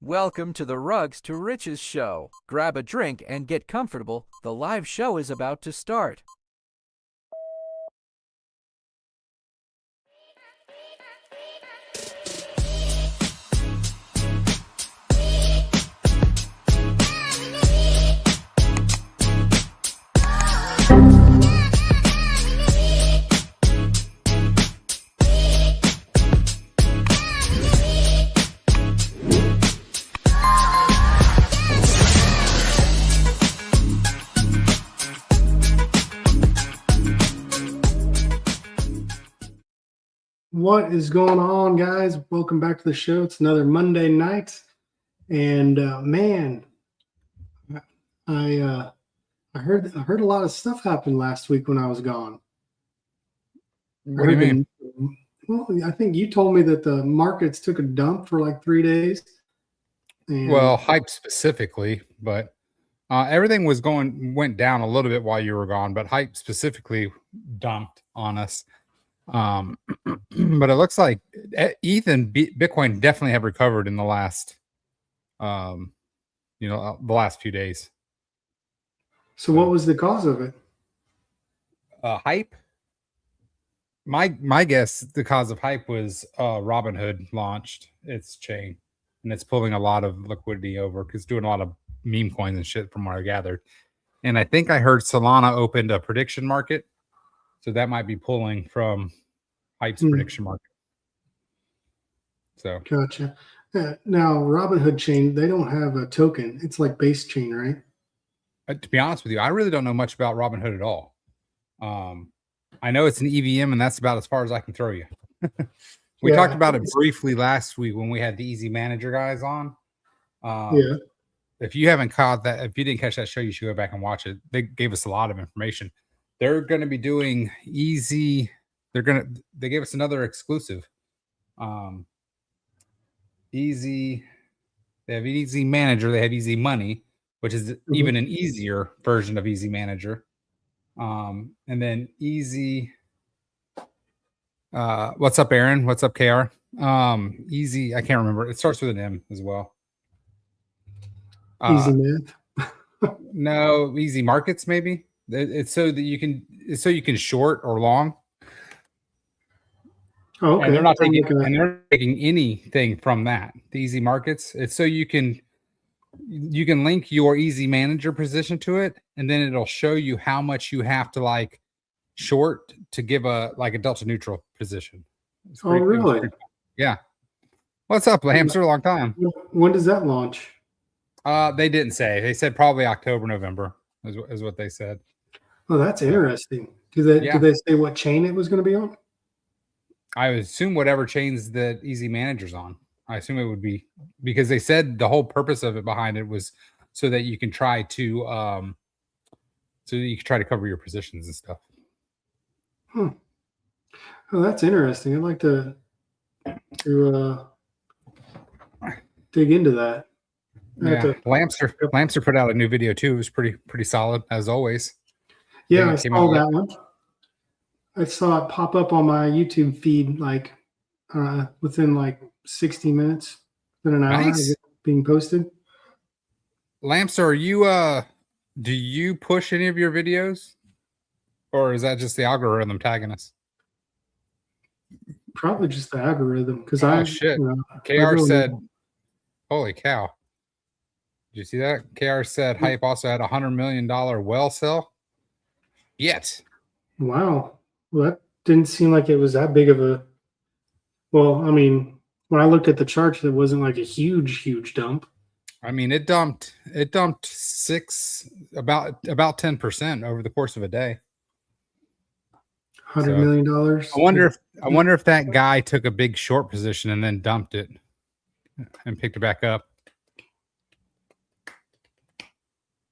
Welcome to the Rugs to Riches show. Grab a drink and get comfortable. The live show is about to start. What is going on, guys? Welcome back to the show. It's another Monday night, and man, I heard a lot of stuff happened last week when I was gone. What do you mean? Well, I think you told me that the markets took a dump for like 3 days. Well, hype specifically, but everything went down a little bit while you were gone, but hype specifically dumped on us. But it looks like ETH and Bitcoin definitely have recovered in the last, the last few days. So what was the cause of it? Hype. My guess, the cause of hype was Robinhood launched its chain, and it's pulling a lot of liquidity over because it's doing a lot of meme coins and shit from what I gathered. And I think I heard Solana opened a prediction market. So that might be pulling from Hype's prediction market. So Gotcha. Now, Robinhood chain, they don't have a token. It's like base chain, right? to be honest with you, I really don't know much about Robinhood at all. I know it's an EVM, and that's about as far as I can throw you. We talked about it briefly last week when we had the Easy Manager guys on. If you haven't caught that, if you didn't catch that show, you should go back and watch it. They gave us a lot of information. They're going to be doing Easy. They gave us another exclusive. Easy. They have Easy Manager. They have Easy Money, which is even an easier version of Easy Manager. And then Easy. What's up, Aaron? What's up, KR? Easy. I can't remember. It starts with an M as well. Easy Math. No, Easy Markets maybe. It's so that you can short or long. Oh, okay. And they're not taking anything from that. The Easy Markets. It's so you can link your Easy Manager position to it, and then it'll show you how much you have to like short to give a delta neutral position. Really? Yeah. What's up, Hamster? A long time. When does that launch? They didn't say. They said probably October, November is what they said. Oh, that's interesting. Do they say what chain it was going to be on? I would assume whatever chains that Easy Manager's on. I assume it would be, because they said the whole purpose of it behind it was so that you can try to cover your positions and stuff. Oh, that's interesting. I'd like to dig into that. Yeah, Lamster put out a new video too. It was pretty solid as always. Yeah, I saw that one. I saw it pop up on my YouTube feed like within like 60 minutes, within an hour being posted. Lamster, are you do you push any of your videos, or is that just the algorithm tagging us? Probably just the algorithm, because KR said, "Holy cow!" Did you see that? KR said Hype also had $100 million well sell. Yet. Wow. Well, that didn't seem like it was that big of a. Well, I mean, when I looked at the charts, it wasn't like a huge dump. I mean, it dumped about 10% over the course of a day. $100 million. I wonder if that guy took a big short position and then dumped it and picked it back up.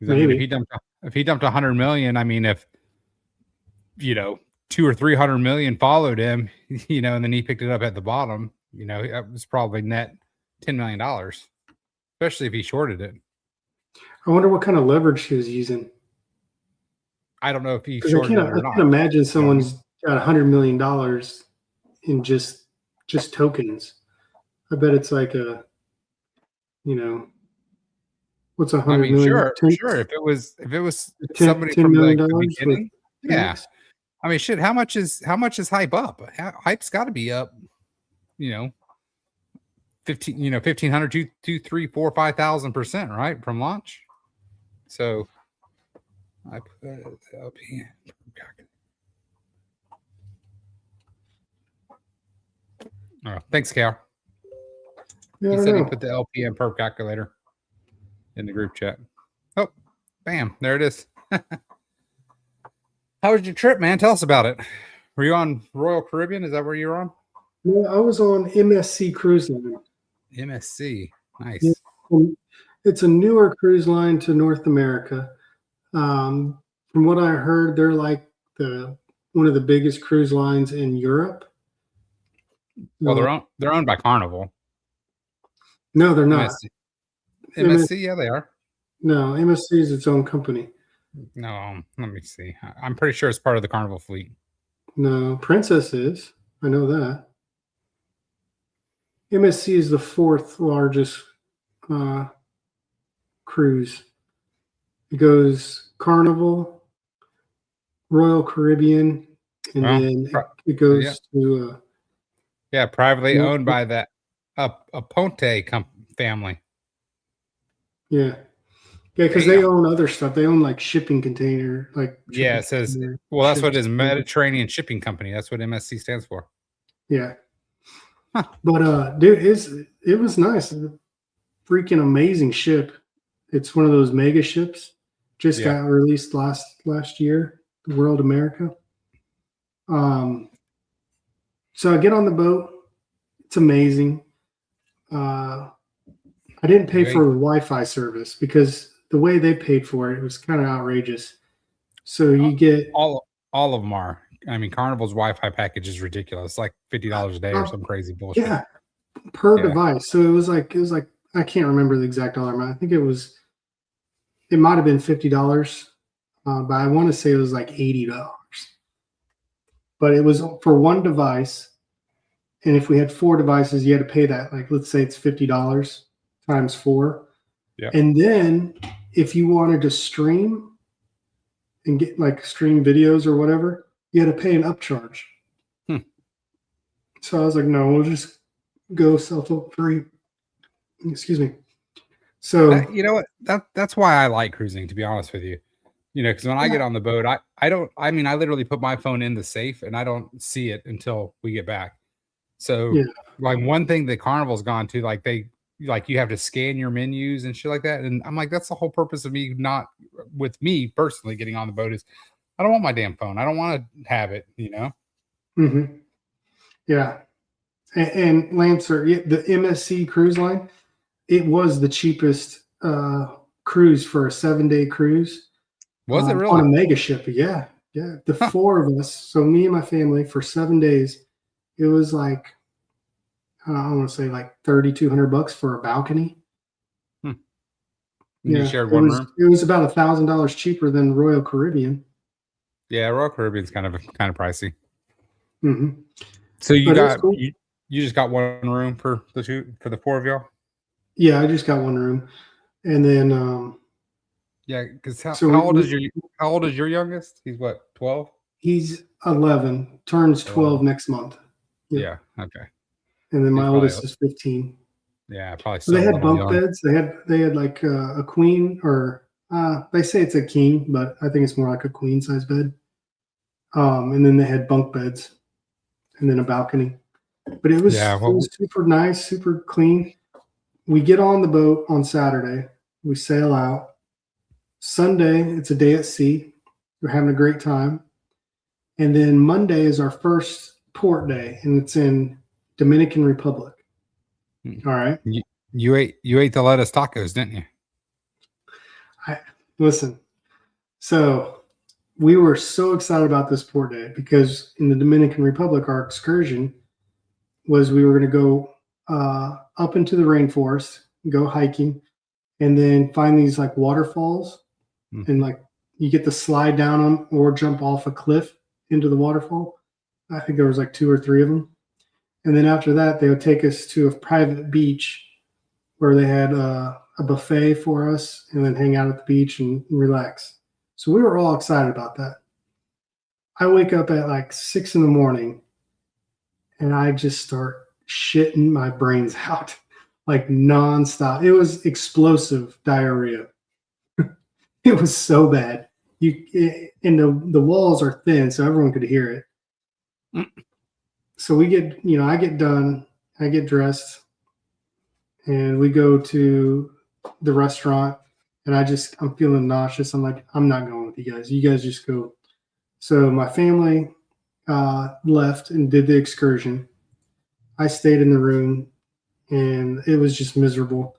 Maybe. I mean, if he dumped 100 million, I mean, if 200 or 300 million followed him, and then he picked it up at the bottom, it was probably net $10 million, especially if he shorted it. I wonder what kind of leverage he was using. I don't know if he shorted it or not. I can imagine someone's got $100 million in just tokens. I bet it's like you know, what's $100 I mean, million? sure. If it was somebody $10 from million like the with beginning, yeah. tax? I mean, shit. How much is hype up? Hype's got to be up. 1,500, 2, 3, 4, 5,000%, right, from launch. So I put the LPM. Oh, thanks, Cal. He said he put the LPM perp calculator in the group chat. Oh, bam, there it is. How was your trip, man? Tell us about it. Were you on Royal Caribbean? Is that where you were on? No, I was on MSC Cruise Line. MSC, nice. Yeah. It's a newer cruise line to North America. From what I heard, they're like one of the biggest cruise lines in Europe. Well, they're owned by Carnival. No, they're not. MSC, yeah, they are. No, MSC is its own company. No, let me see. I'm pretty sure it's part of the Carnival fleet. No, Princess is. I know that. MSC is the fourth largest cruise. It goes Carnival, Royal Caribbean, and then it goes to privately owned by that Aponte family. Yeah, because they own other stuff. They own like shipping container, it says. Well, that's what it is. Mediterranean Shipping Company. That's what MSC stands for. Yeah. Huh. But dude, it was nice. Freaking amazing ship. It's one of those mega ships. Just got released last year, the World America. So I get on the boat. It's amazing. I didn't pay for Wi-Fi service because the way they paid for it was kind of outrageous. So you get all of them are. I mean, Carnival's Wi-Fi package is ridiculous. Like $50 a day or some crazy bullshit. Yeah, per device. So it was like I can't remember the exact dollar amount. I think it might have been $50, but I want to say it was like $80. But it was for one device, and if we had 4 devices, you had to pay that. Like, let's say it's $50 times 4. Yeah. And then if you wanted to stream and get like stream videos or whatever, you had to pay an upcharge. So I was like, no, we'll just go cell phone free. Excuse me. So you know what? That's why I like cruising, to be honest with you. Because when I get on the boat, I literally put my phone in the safe and I don't see it until we get back. So like one thing that Carnival's gone to, like you have to scan your menus and shit like that. And I'm like, that's the whole purpose of me, not with me personally getting on the boat, is I don't want my damn phone. I don't want to have it, Mm-hmm. Yeah. And Lancer, the MSC cruise line, it was the cheapest cruise for a 7-day cruise. Was it really? On a mega ship? Yeah. Yeah. The 4 of us, so me and my family, for 7 days, it was like, I want to say like $3,200 for a balcony. You shared one room? It was about $1,000 cheaper than Royal Caribbean. Yeah, Royal Caribbean's kind of pricey. Mm-hmm. So you just got one room for the 4 of y'all? Yeah, I just got one room, and then because how old is your youngest? He's what, 12? He's 11, turns 12 next month. Yeah. Okay. And then my oldest is 15. Yeah, probably. So they had bunk beds. They had like a queen, or they say it's a king, but I think it's more like a queen size bed. And then they had bunk beds, and then a balcony. But it was super nice, super clean. We get on the boat on Saturday. We sail out. Sunday, it's a day at sea. We're having a great time. And then Monday is our first port day, and it's in Dominican Republic. All right. You ate the lettuce tacos, didn't you? Listen. So we were so excited about this port day because in the Dominican Republic, our excursion was we were going to go up into the rainforest, go hiking, and then find these like waterfalls, and like you get to slide down them or jump off a cliff into the waterfall. I think there was like 2 or 3 of them. And then after that, they would take us to a private beach where they had a buffet for us and then hang out at the beach and relax. So we were all excited about that. I wake up at like 6 in the morning and I just start shitting my brains out like nonstop. It was explosive diarrhea. It was so bad. And the walls are thin, so everyone could hear it. So we get, I get done, I get dressed, and we go to the restaurant, and I'm feeling nauseous. I'm like, I'm not going with you guys. You guys just go. So my family left and did the excursion. I stayed in the room, and it was just miserable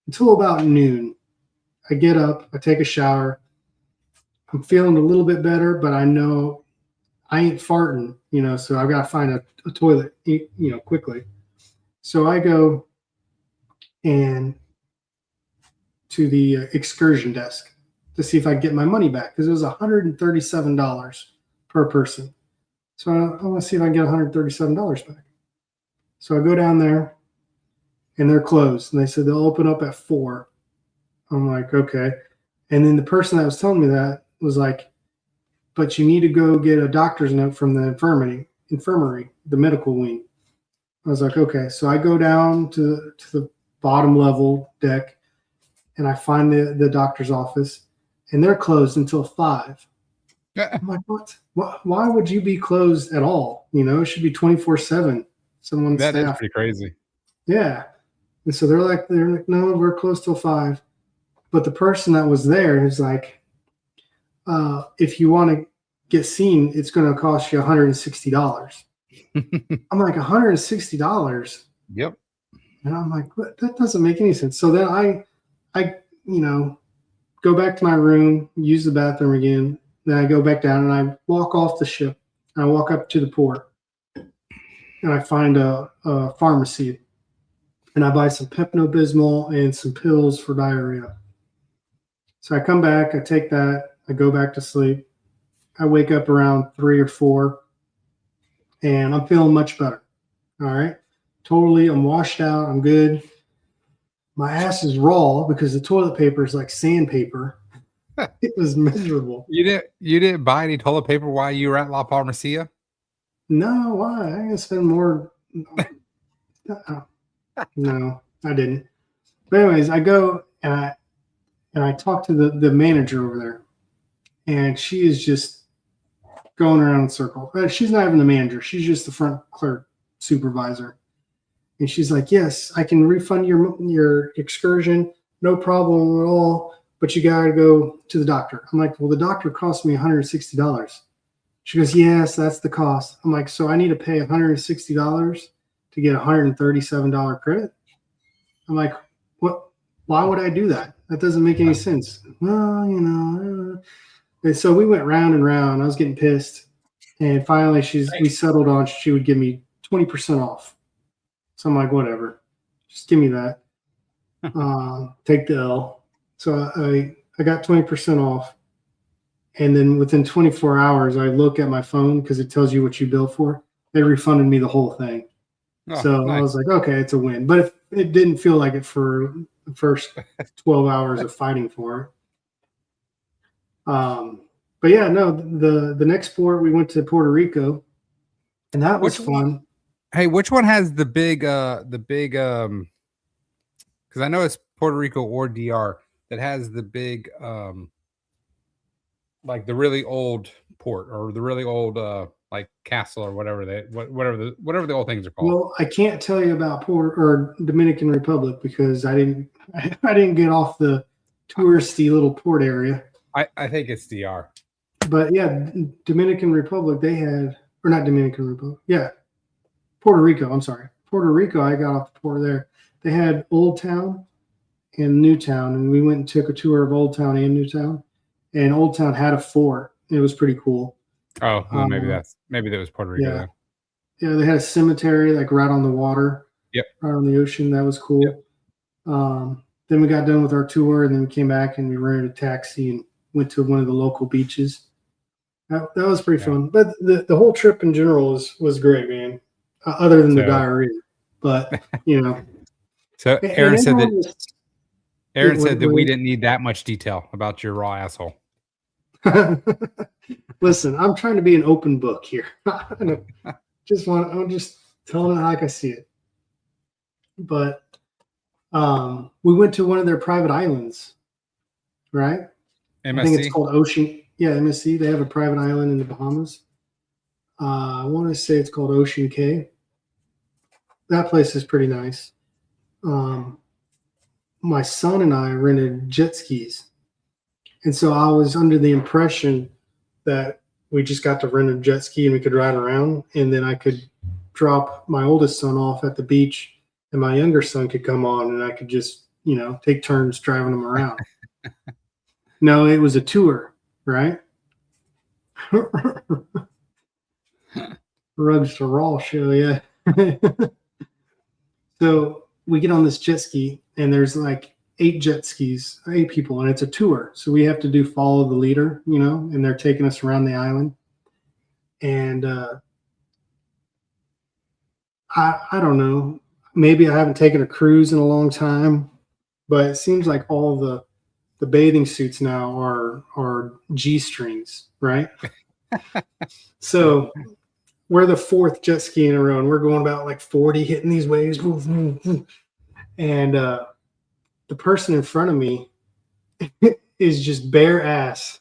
until about noon. I get up, I take a shower. I'm feeling a little bit better, but I know I ain't farting, so I've got to find a toilet, quickly. So I go and to the excursion desk to see if I can get my money back because it was $137 per person. So I want to see if I can get $137 back. So I go down there and they're closed. And they said they'll open up at 4. I'm like, okay. And then the person that was telling me that was like, but you need to go get a doctor's note from the infirmary, the medical wing. I was like, okay. So I go down to the bottom level deck and I find the doctor's office and they're closed until 5. I'm like, what? Why would you be closed at all? It should be 24/7. That is pretty crazy. Yeah. And so they're like, no, we're closed till 5. But the person that was there is like, if you want to get seen, it's going to cost you $160. I'm like, $160? Yep. And I'm like, what? That doesn't make any sense. So then I go back to my room, use the bathroom again. Then I go back down and I walk off the ship. And I walk up to the port and I find a pharmacy and I buy some Pepto-Bismol and some pills for diarrhea. So I come back, I take that, I go back to sleep. I wake up around 3 or 4 and I'm feeling much better. All right. Totally. I'm washed out. I'm good. My ass is raw because the toilet paper is like sandpaper. It was miserable. You didn't buy any toilet paper while you were at La Farmacia? No, why? I gotta spend more. No, I didn't. But anyways, I go and I talk to the manager over there, and she is just going around in circles. She's not even the manager. She's just the front clerk supervisor. And she's like, yes, I can refund your excursion. No problem at all. But you got to go to the doctor. I'm like, well, the doctor cost me $160. She goes, yes, that's the cost. I'm like, so I need to pay $160 to get $137 credit? I'm like, what? Why would I do that? That doesn't make any sense. Well, And so we went round and round. I was getting pissed. And finally, we settled on she would give me 20% off. So I'm like, whatever. Just give me that. Take the L. So I got 20% off. And then within 24 hours, I look at my phone because it tells you what you billed for. They refunded me the whole thing. Oh, so nice. I was like, okay, it's a win. But it didn't feel like it for the first 12 hours of fighting for it. But yeah, no, the next port, we went to Puerto Rico. And that was fun. Hey, which one has the big because I know it's Puerto Rico or DR that has the big like the really old port or the really old like castle or whatever the old things are called. Well, I can't tell you about Dominican Republic because I didn't get off the touristy little port area. I think it's DR. But yeah, Dominican Republic, they had, or not Dominican Republic. Yeah. Puerto Rico. I'm sorry. Puerto Rico. I got off the port there. They had Old Town and New Town, and we went and took a tour of Old Town and New Town. And Old Town had a fort. It was pretty cool. Oh, well, maybe that was Puerto Rico. Yeah. Yeah, they had a cemetery like right on the water. Yep. Right on the ocean. That was cool. Yep. Then we got done with our tour, and then we came back and we rented a taxi and went to one of the local beaches. That was pretty fun. But the whole trip in general was great, man. Other than the diarrhea, but So And Aaron said everyone that was- Aaron Yeah, said that what- we didn't need that much detail about your raw asshole. Listen, I'm trying to be an open book here. I'm just telling it like I see it. But we went to one of their private islands, right? MSC. I think it's called Ocean. Yeah, MSC. They have a private island in the Bahamas. I want to say it's called Ocean Cay. That place is pretty nice. My son and I rented jet skis. And so I was under the impression that we just got to rent a jet ski and we could ride around. And then I could drop my oldest son off at the beach and my younger son could come on and I could just, take turns driving him around. No, it was a tour, right? Rugs to Raw show, yeah. So we get on this jet ski and there's like 8 people, and it's a tour. So we have to follow the leader, and they're taking us around the island. And I don't know, maybe I haven't taken a cruise in a long time, but it seems like all the bathing suits now are G-strings, right? So we're the 4th jet ski in a row, and we're going about like 40, hitting these waves. And the person in front of me is just bare ass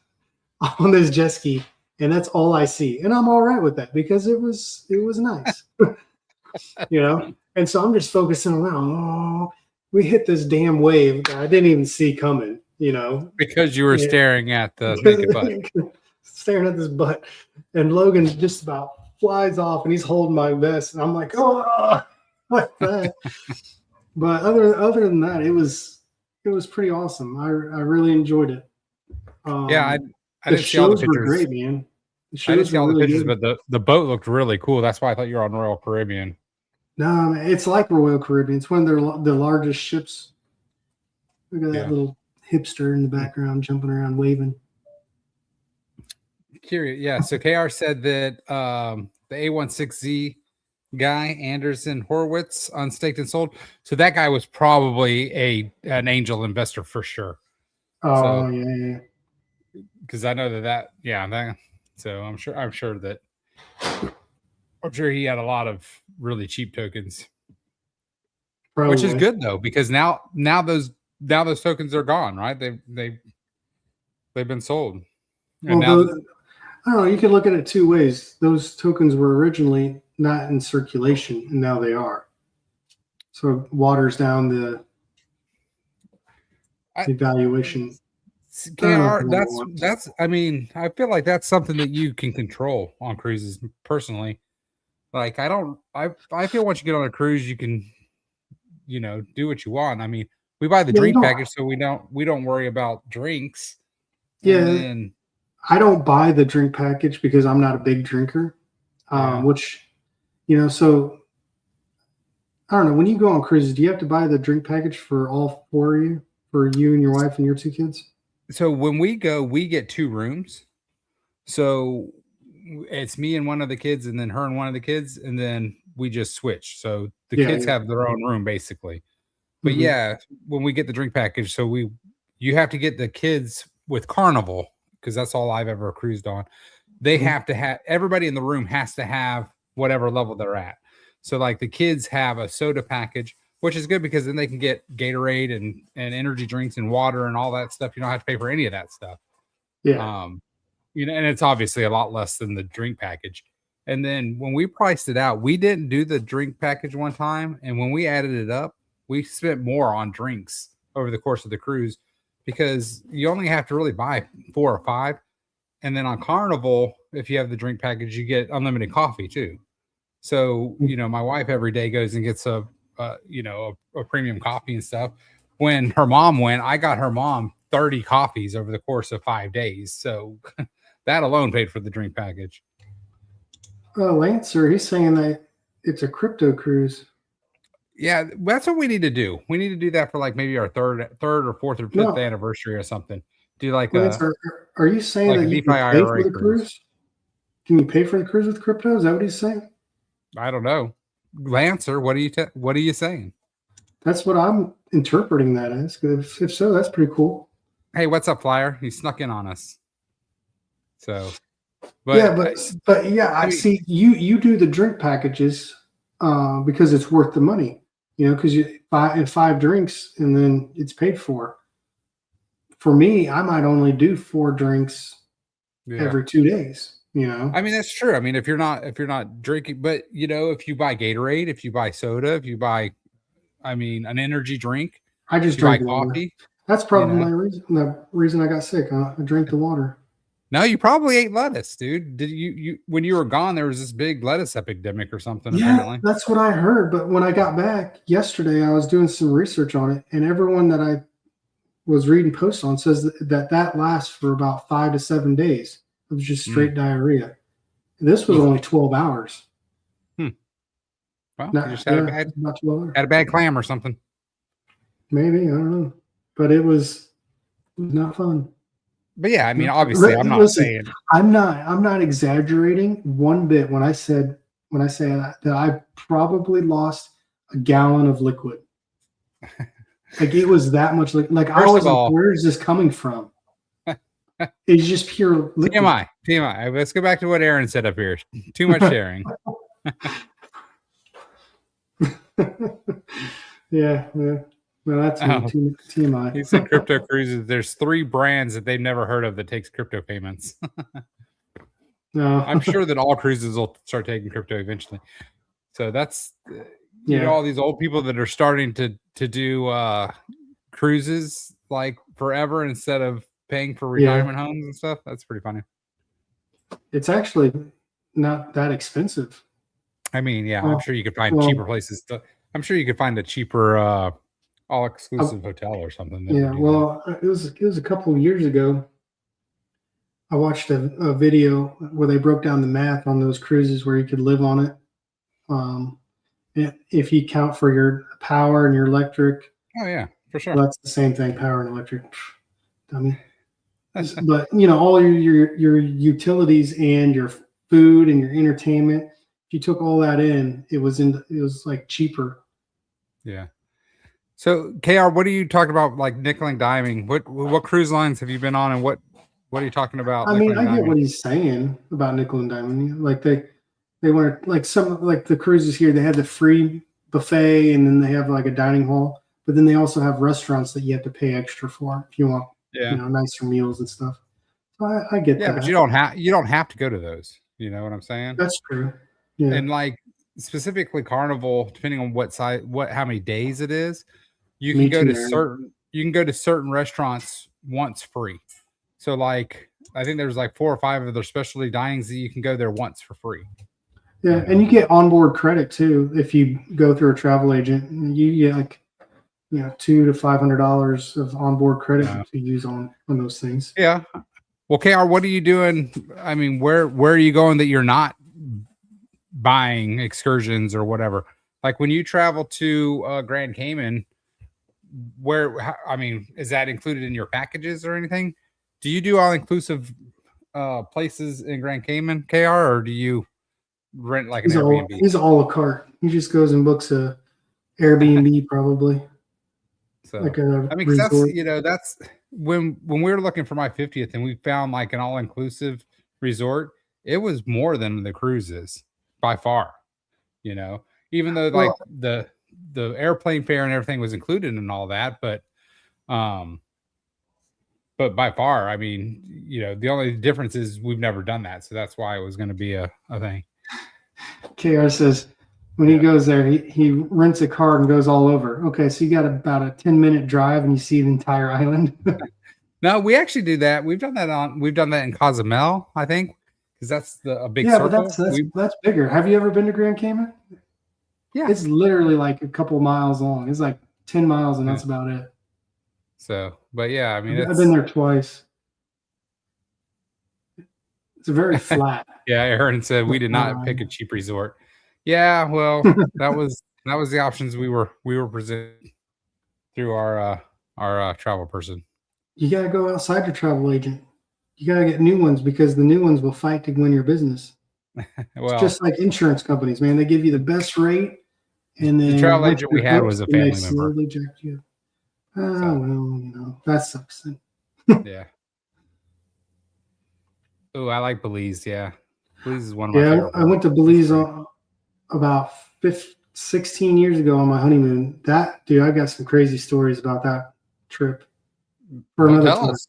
on this jet ski, and that's all I see. And I'm all right with that because it was nice, And so I'm just focusing around. Oh, we hit this damn wave that I didn't even see coming, Because you were staring at the naked butt. Staring at this butt, and Logan just about flies off, and he's holding my vest, and I'm like, oh, like that. But other than that, it was pretty awesome. I really enjoyed it. I the didn't see all the shows were pictures. great, man. I didn't see all the really pictures, good. but the boat looked really cool. That's why I thought you were on Royal Caribbean. No, it's like Royal Caribbean. It's one of the largest ships. Look at that little hipster in the background jumping around waving. Curious, yeah. So KR said that the A16Z guy, Anderson Horowitz, unstaked and sold. So that guy was probably an angel investor for sure. Oh, yeah. Because I know that. So I'm sure he had a lot of really cheap tokens, Probably. which is good though, because now those tokens are gone, right? They've been sold. And I don't know. You could look at it 2 ways. Those tokens were originally not in circulation, and now they are. So it waters down the valuation. KR, that's. I mean, I feel like that's something that you can control on cruises. Personally, like I feel once you get on a cruise, you can, do what you want. I mean, we buy the drink package, so we don't worry about drinks. Yeah. I don't buy the drink package because I'm not a big drinker, which, so I don't know. When you go on cruises, do you have to buy the drink package for all 4 of you, for you and your wife and your 2 kids? So when we go, we get 2 rooms. So it's me and one of the kids, and then her and one of the kids, and then we just switch. So the kids have their own room basically. But when we get the drink package, so you have to get the kids with Carnival, because that's all I've ever cruised on. They have to have, everybody in the room has to have whatever level they're at. So like the kids have a soda package, which is good because then they can get Gatorade and energy drinks and water and all that stuff. You don't have to pay for any of that stuff. Yeah. And it's obviously a lot less than the drink package. And then when we priced it out, we didn't do the drink package one time. And when we added it up, we spent more on drinks over the course of the cruise, because you only have to really buy 4 or 5. And then on Carnival, if you have the drink package, you get unlimited coffee too. So, my wife every day goes and gets a premium coffee and stuff. When her mom went, I got her mom 30 coffees over the course of 5 days. So that alone paid for the drink package. Lancer, he's saying that it's a crypto cruise. Yeah, that's what we need to do. We need to do that for like maybe our third or fourth or fifth anniversary or something. Do like are you saying that you can pay for the cruise? Can you pay for the cruise with crypto? Is that what he's saying? I don't know. Lancer, what are you saying? That's what I'm interpreting that as. If so, that's pretty cool. Hey, what's up, Flyer? He snuck in on us. So, but I see you do the drink packages because it's worth the money, because you buy 5 drinks and then it's paid for. For me, I might only do 4 drinks every 2 days. I mean, that's true. I mean, if you're not drinking, but if you buy Gatorade, if you buy soda, if you buy, an energy drink, I just buy drink coffee. That's probably my reason. The reason I got sick. I drank the water. No, you probably ate lettuce, dude. Did you when you were gone? There was this big lettuce epidemic or something. Yeah, apparently. That's what I heard. But when I got back yesterday, I was doing some research on it, and everyone that I was reading posts on says that lasts for about 5 to 7 days. It was just straight diarrhea. This was only 12 hours. Well, you just had a bad clam or something. Maybe, I don't know. But it was not fun. But yeah, obviously, I'm not saying I'm not exaggerating one bit when I say that I probably lost a gallon of liquid. Like it was that much like I was like, where is this coming from? It's just pure liquid. TMI. Let's go back to what Aaron said up here. Too much sharing. Yeah. Well, that's TMI. He said crypto cruises. There's 3 brands that they've never heard of that takes crypto payments. No. I'm sure that all cruises will start taking crypto eventually. So that's all these old people that are starting to do cruises like forever instead of paying for retirement homes and stuff. That's pretty funny. It's actually not that expensive. I'm sure you could find cheaper places. I'm sure you could find a cheaper all-exclusive hotel or something. It was a couple of years ago. I watched a video where they broke down the math on those cruises where you could live on it. If you count for your power and your electric. Oh yeah, for sure. Well, that's the same thing, power and electric. Dummy. But all your utilities and your food and your entertainment, if you took all that in, it was like cheaper. Yeah. So KR, what are you talking about? Like nickel and diming? What cruise lines have you been on, and what are you talking about? I get what he's saying about nickel and diming. Like they want like some like the cruises here. They have the free buffet, and then they have like a dining hall. But then they also have restaurants that you have to pay extra for if you want, nicer meals and stuff. So I get that. Yeah, but you don't have to go to those. You know what I'm saying? That's true. Yeah. And like specifically Carnival, depending on how many days it is, you can go to certain restaurants once free. So like I think there's like 4 or 5 of their specialty dinings that you can go there once for free. Yeah, and you get onboard credit too if you go through a travel agent. You get like $200 to $500 of onboard credit to use on those things. Yeah. Well, KR, what are you doing? I mean, where are you going that you're not buying excursions or whatever? Like when you travel to Grand Cayman, is that included in your packages or anything? Do you do all-inclusive places in Grand Cayman, KR, or do you rent like an Airbnb? He's a la carte. He just goes and books a Airbnb probably. So because that's when we were looking for my 50th and we found like an all-inclusive resort, it was more than the cruises by far. Even though like the airplane fare and everything was included in all that, but by far, the only difference is we've never done that, so that's why it was going to be a thing. KR says when he goes there, he rents a car and goes all over. Okay, so you got about a 10-minute drive and you see the entire island. No, we actually do that. We've done that in Cozumel, I think, because that's a big circle. But that's bigger. Have you ever been to Grand Cayman? Yeah, it's literally like a couple miles long. It's like 10 miles, and that's about it. So, but yeah, I've been there twice. It's very flat. Yeah, Aaron said we did not pick a cheap resort. Yeah, well, that was the options we were presented through our travel person. You got to go outside your travel agent. You got to get new ones because the new ones will fight to win your business. Well, it's just like insurance companies, man. They give you the best rate, And then The travel once agent you're we had hooked, was a then they family member. slowly jack you. Oh, So. well, that sucks then. Yeah. Oh, I like Belize. Yeah. Belize is one of my favorite. I went to Belize about 16 years ago on my honeymoon. Dude, I got some crazy stories about that trip. For Well, another tell time. us.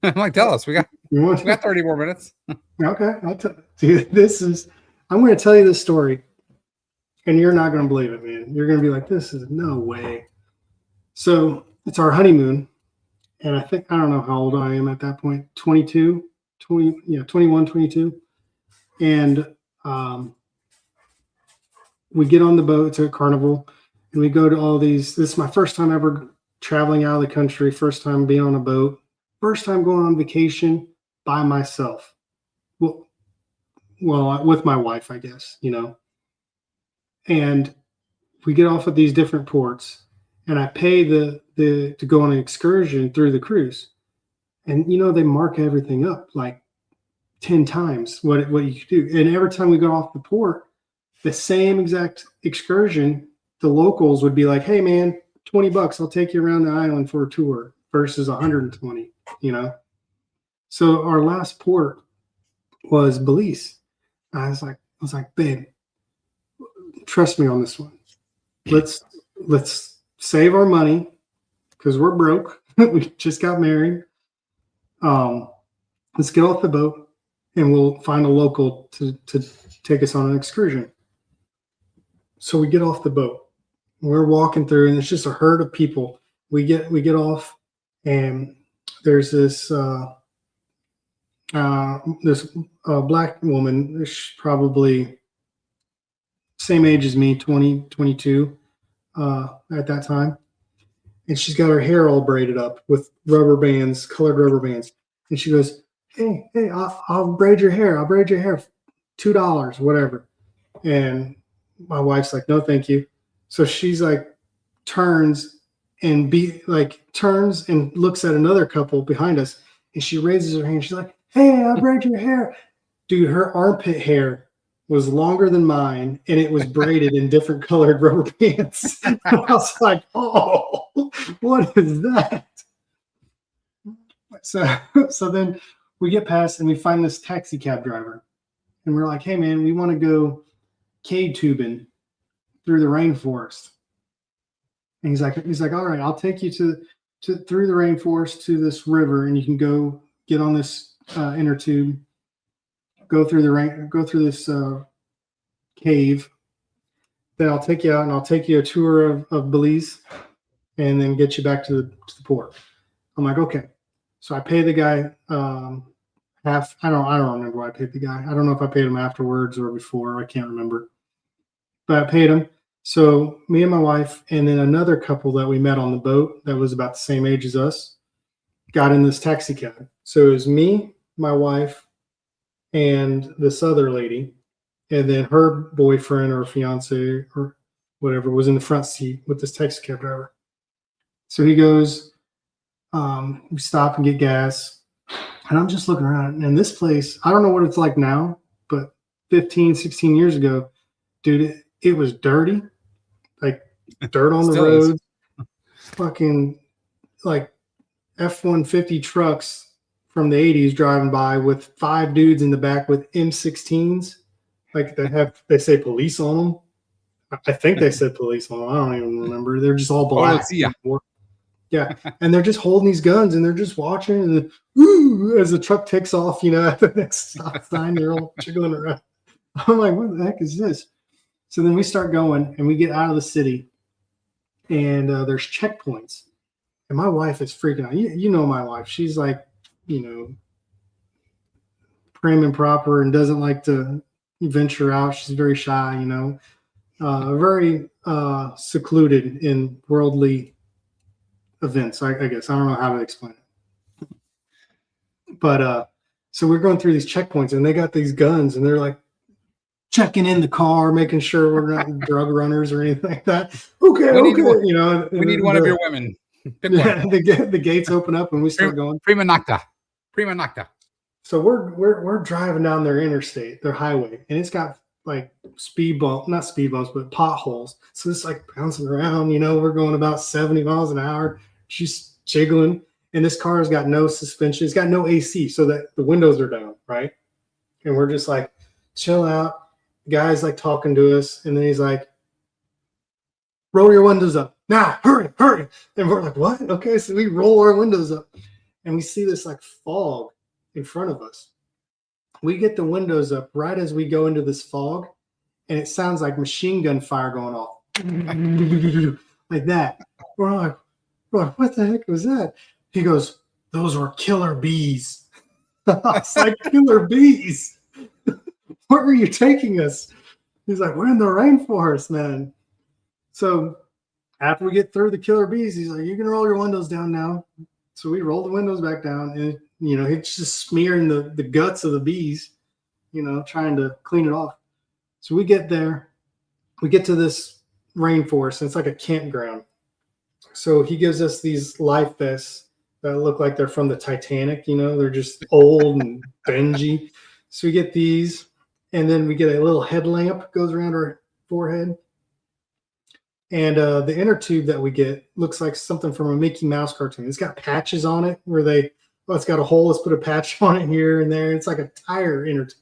I'm like, tell us. We got You want 30 more minutes. Okay, dude, I'm going to tell you this story, and you're not going to believe it, man. You're going to be like, this is no way. So it's our honeymoon, and I don't know how old I am at that point, 21, 22. And we get on the boat to Carnival, and we go to all these. This is my first time ever traveling out of the country, first time being on a boat, first time going on vacation by myself. Well, with my wife, I guess, And we get off at these different ports, and I pay to go on an excursion through the cruise. And they mark everything up like 10 times what you could do. And every time we go off the port, the same exact excursion, the locals would be like, "Hey man, $20, I'll take you around the island for a tour," versus 120, So our last port was Belize. I was like, "Babe, trust me on this one. Let's save our money because we're broke. We just got married. Let's get off the boat and we'll find a local to take us on an excursion." So we get off the boat. We're walking through, and it's just a herd of people. We get off, and there's this black woman. She's probably same age as me, 20, 22 at that time. And she's got her hair all braided up with rubber bands, colored rubber bands. And she goes, hey, I'll braid your hair. I'll braid your hair, $2, whatever. And my wife's like, no, thank you. So she's like, turns and looks at another couple behind us. And she raises her hand. She's like, hey, I'll braid your hair. Dude, her armpit hair was longer than mine, and it was braided in different colored rubber bands. I was like, oh, what is that? So then we get past and we find this taxi cab driver, and we're like, hey man, we want to go cave tubing through the rainforest. And he's like, all right, I'll take you to through the rainforest to this river, and you can go get on this inner tube, go through this cave. Then I'll take you out and I'll take you a tour of Belize, and then get you back to the port. I'm like, okay. So I pay the guy half. I don't remember why I paid the guy. I don't know if I paid him afterwards or before. I can't remember. But I paid him. So me and my wife, and then another couple that we met on the boat that was about the same age as us, got in this taxi cab. So it was me, my wife, and this other lady, and then her boyfriend or fiance or whatever was in the front seat with this taxi cab driver. So he goes, we stop and get gas, and I'm just looking around, and this place, I don't know what it's like now, but 15, 16 years ago, dude, it was dirty, like dirt on the road, fucking like F-150 trucks from the 80s driving by with 5 dudes in the back with M16s. Like they say police on them. I think they said police on them. I don't even remember. They're just all black. Yeah. And they're just holding these guns and they're just watching. And then, as the truck takes off, at the next stop sign, they're all jiggling around. I'm like, what the heck is this? So then we start going and we get out of the city, and there's checkpoints. And my wife is freaking out. You know my wife. She's like, prim and proper and doesn't like to venture out. She's very shy, very secluded in worldly events, I guess. I don't know how to explain it. But so we're going through these checkpoints, and they got these guns, and they're like checking in the car, making sure we're not drug runners or anything like that. Okay. We need one of your women. The gates open up and we start going. Prima nocta. So we're driving down their interstate, their highway, and it's got like not speed bumps, but potholes. So it's like bouncing around, we're going about 70 miles an hour, just jiggling. And this car has got no suspension. It's got no AC, so that the windows are down, right? And we're just like, chill out. The guy's like talking to us, and then he's like, roll your windows up. Now, hurry. And we're like, what? Okay, so we roll our windows up, and we see this like fog in front of us. We get the windows up right as we go into this fog, and it sounds like machine gun fire going off. Like that. We're like, what the heck was that? He goes, those were killer bees. It's like, killer bees? Where are you taking us? He's like, we're in the rainforest, man. So after we get through the killer bees, he's like, you can roll your windows down now. So we roll the windows back down, and it's just smearing the guts of the bees, trying to clean it off. So we get there, we get to this rainforest, and it's like a campground. So he gives us these life vests that look like they're from the Titanic, they're just old and dingy. So we get these, and then we get a little headlamp goes around our forehead. And the inner tube that we get looks like something from a Mickey Mouse cartoon. It's got patches on it where it's got a hole. Let's put a patch on it here and there. It's like a tire inner tube.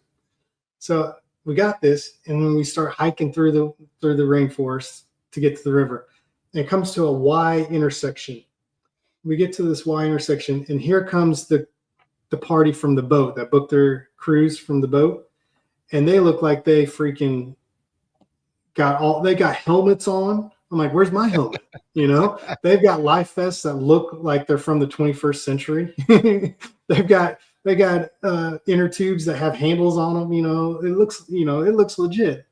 So we got this, and then we start hiking through the rainforest to get to the river. And it comes to a Y intersection. We get to this Y intersection, and here comes the party from the boat that booked their cruise from the boat. And they look like they freaking they got helmets on. I'm like, where's my helmet? They've got life vests that look like they're from the 21st century. they got inner tubes that have handles on them. It looks legit.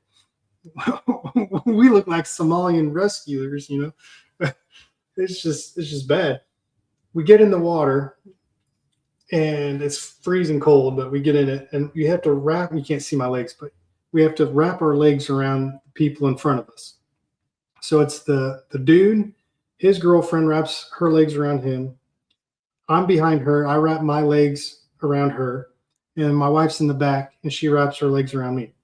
We look like Somalian rescuers. It's just bad. We get in the water, and it's freezing cold, but we get in it, and you have to wrap. You can't see my legs, but we have to wrap our legs around people in front of us. So it's the dude, his girlfriend wraps her legs around him. I'm behind her. I wrap my legs around her, and my wife's in the back, and she wraps her legs around me.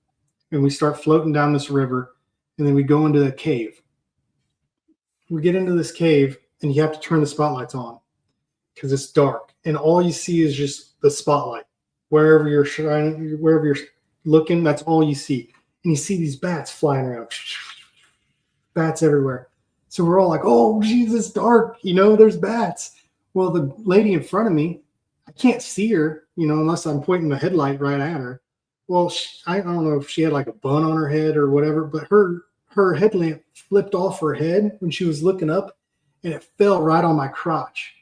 And we start floating down this river, and then we go into a cave. We get into this cave, and you have to turn the spotlights on because it's dark, and all you see is just the spotlight. Wherever you're shining, wherever you're looking, that's all you see. And you see these bats flying around. Bats everywhere. So we're all like, oh, geez, it's dark. There's bats. Well, the lady in front of me, I can't see her, unless I'm pointing the headlight right at her. Well, I don't know if she had like a bun on her head or whatever, but her headlamp flipped off her head when she was looking up, and it fell right on my crotch.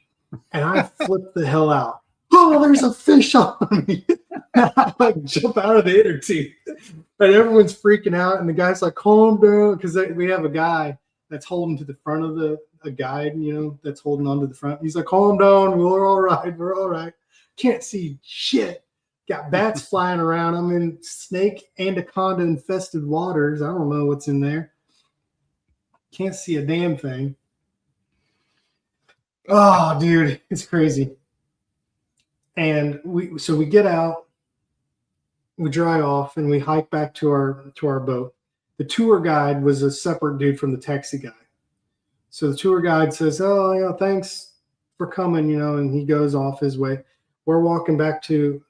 And I flipped the hell out. Oh, there's a fish on me. I like jump out of the inner tube, and everyone's freaking out. And the guy's like, calm down, because we have a guy that's holding to the front of a guide, that's holding on to the front. He's like, calm down, we're all right. Can't see shit. Got bats flying around. I'm in snake anaconda infested waters. I don't know what's in there. Can't see a damn thing. Oh, dude, it's crazy. And we get out, we dry off, and we hike back to our boat. The tour guide was a separate dude from the taxi guy. So the tour guide says, oh, thanks for coming, and he goes off his way. We're walking back to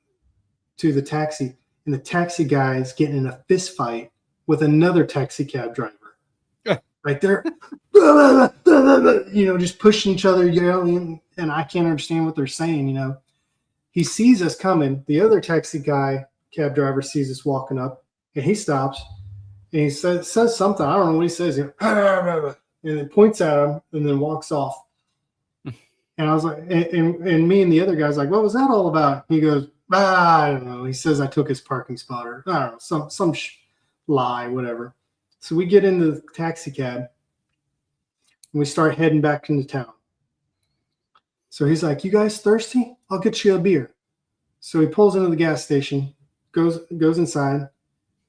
the taxi, and the taxi guy is getting in a fist fight with another taxi cab driver. Right there, just pushing each other, yelling, and I can't understand what they're saying, He sees us coming. The other taxi guy, cab driver, sees us walking up, and he stops, and he says something. I don't know what he says. And then points at him, and then walks off. And I was like, and me and the other guy's like, what was that all about? He goes, I don't know. He says I took his parking spot, or I don't know, some lie, whatever. So we get into the taxi cab, and we start heading back into town. So he's like, you guys thirsty? I'll get you a beer. So he pulls into the gas station, goes inside,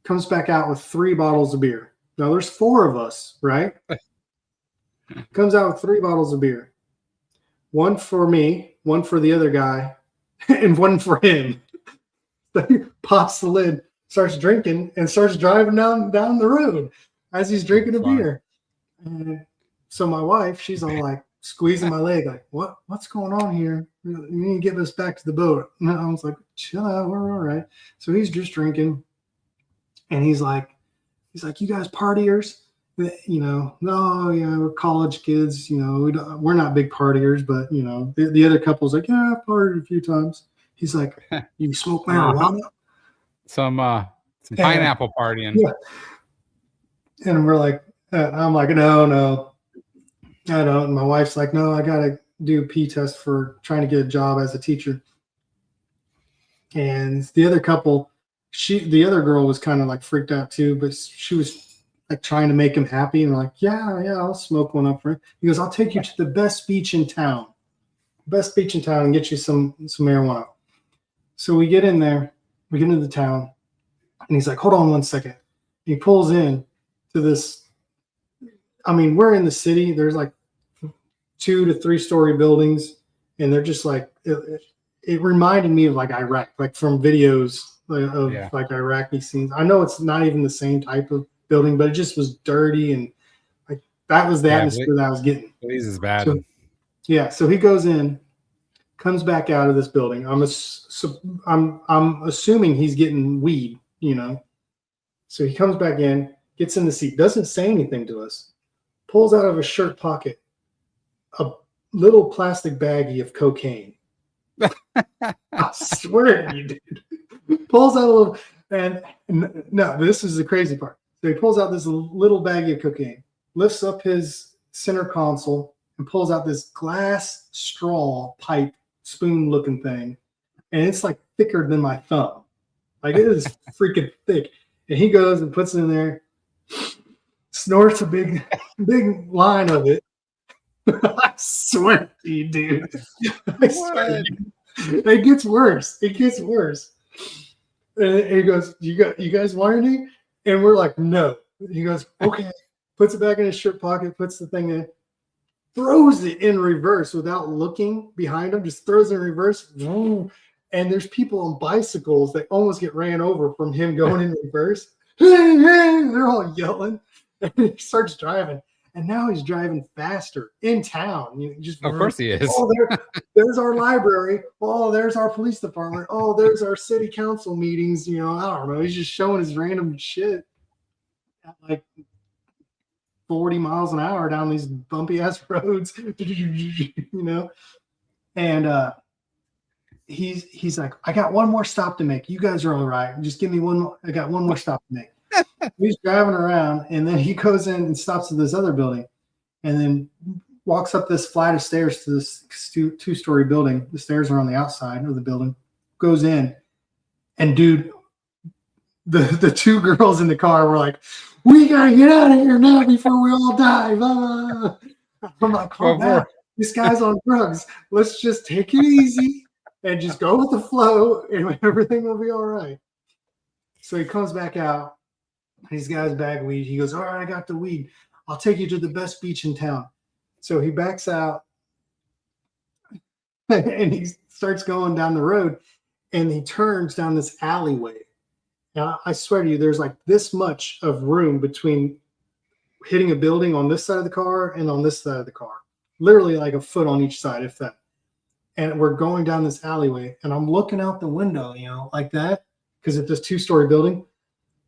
comes back out with 3 bottles of beer. Now there's 4 of us, right? Comes out with 3 bottles of beer. 1 for me, 1 for the other guy, and 1 for him. So he pops the lid, starts drinking and starts driving down the road as he's drinking a Fun. beer. And so my wife, she's all like squeezing my leg, like, what's going on here? You need to get us back to the boat. And I was like, chill out, we're all right. So he's just drinking, and he's like, you guys partiers? You know, no, yeah, we're college kids. You know, we're not big partiers, but you know, the other couple's like, yeah, I've partied a few times. He's like, you smoke marijuana? Some pineapple partying. Yeah. And we're like, I'm like, no, I don't. And my wife's like, no, I gotta do a P test for trying to get a job as a teacher. And the other couple, the other girl was kind of like freaked out too, but she was like trying to make him happy and like, yeah, I'll smoke one up for him. He goes, I'll take you to the best beach in town, and get you some marijuana. So we get in there, we get into the town, and he's like, hold on one second. He pulls in to this. I mean, we're in the city. There's like 2 to 3 story buildings, and they're just like, it reminded me of like Iraq, like from videos of like Iraqi scenes. I know it's not even the same type of building, but it just was dirty, and like that was the atmosphere that I was getting. This is bad. So he goes in, comes back out of this building. I'm assuming he's getting weed, you know. So he comes back in, gets in the seat, doesn't say anything to us, pulls out of his shirt pocket a little plastic baggie of cocaine. I swear to you, dude. Pulls out a little, and no, this is the crazy part. So he pulls out this little baggie of cocaine, lifts up his center console, and pulls out this glass straw pipe spoon looking thing, and it's like thicker than my thumb. Like it is freaking thick. And he goes and puts it in there, snorts a big line of it. I swear to you, dude. It gets worse. And he goes, you guys want any? And we're like, no. He goes, okay. Puts it back in his shirt pocket, puts the thing in, throws it in reverse without looking behind him, just throws it in reverse. And there's people on bicycles that almost get ran over from him going in reverse. They're all yelling. And he starts driving. And now he's driving faster in town. Of course he is. Oh, there's our library. Oh, there's our police department. Oh, there's our city council meetings. You know, I don't know. He's just showing his random shit at like 40 miles an hour down these bumpy ass roads. You know, and he's like, I got one more stop to make. You guys are all right. Just give me one more. I got one more stop to make. He's driving around, and then he goes in and stops at this other building, and then walks up this flight of stairs to this 2-story building. The stairs are on the outside of the building. Goes in, and dude, the 2 girls in the car were like, "We gotta get out of here now before we all die." I'm like, calm down. This guy's on drugs. Let's just take it easy and just go with the flow, and everything will be all right. So he comes back out. He's got his bag of weed. He goes, all right, I got the weed. I'll take you to the best beach in town. So he backs out and he starts going down the road, and he turns down this alleyway. Now, I swear to you, there's like this much of room between hitting a building on this side of the car and on this side of the car. Literally like a foot on each side, if that. And we're going down this alleyway, and I'm looking out the window, you know, like that, because it's this 2-story building.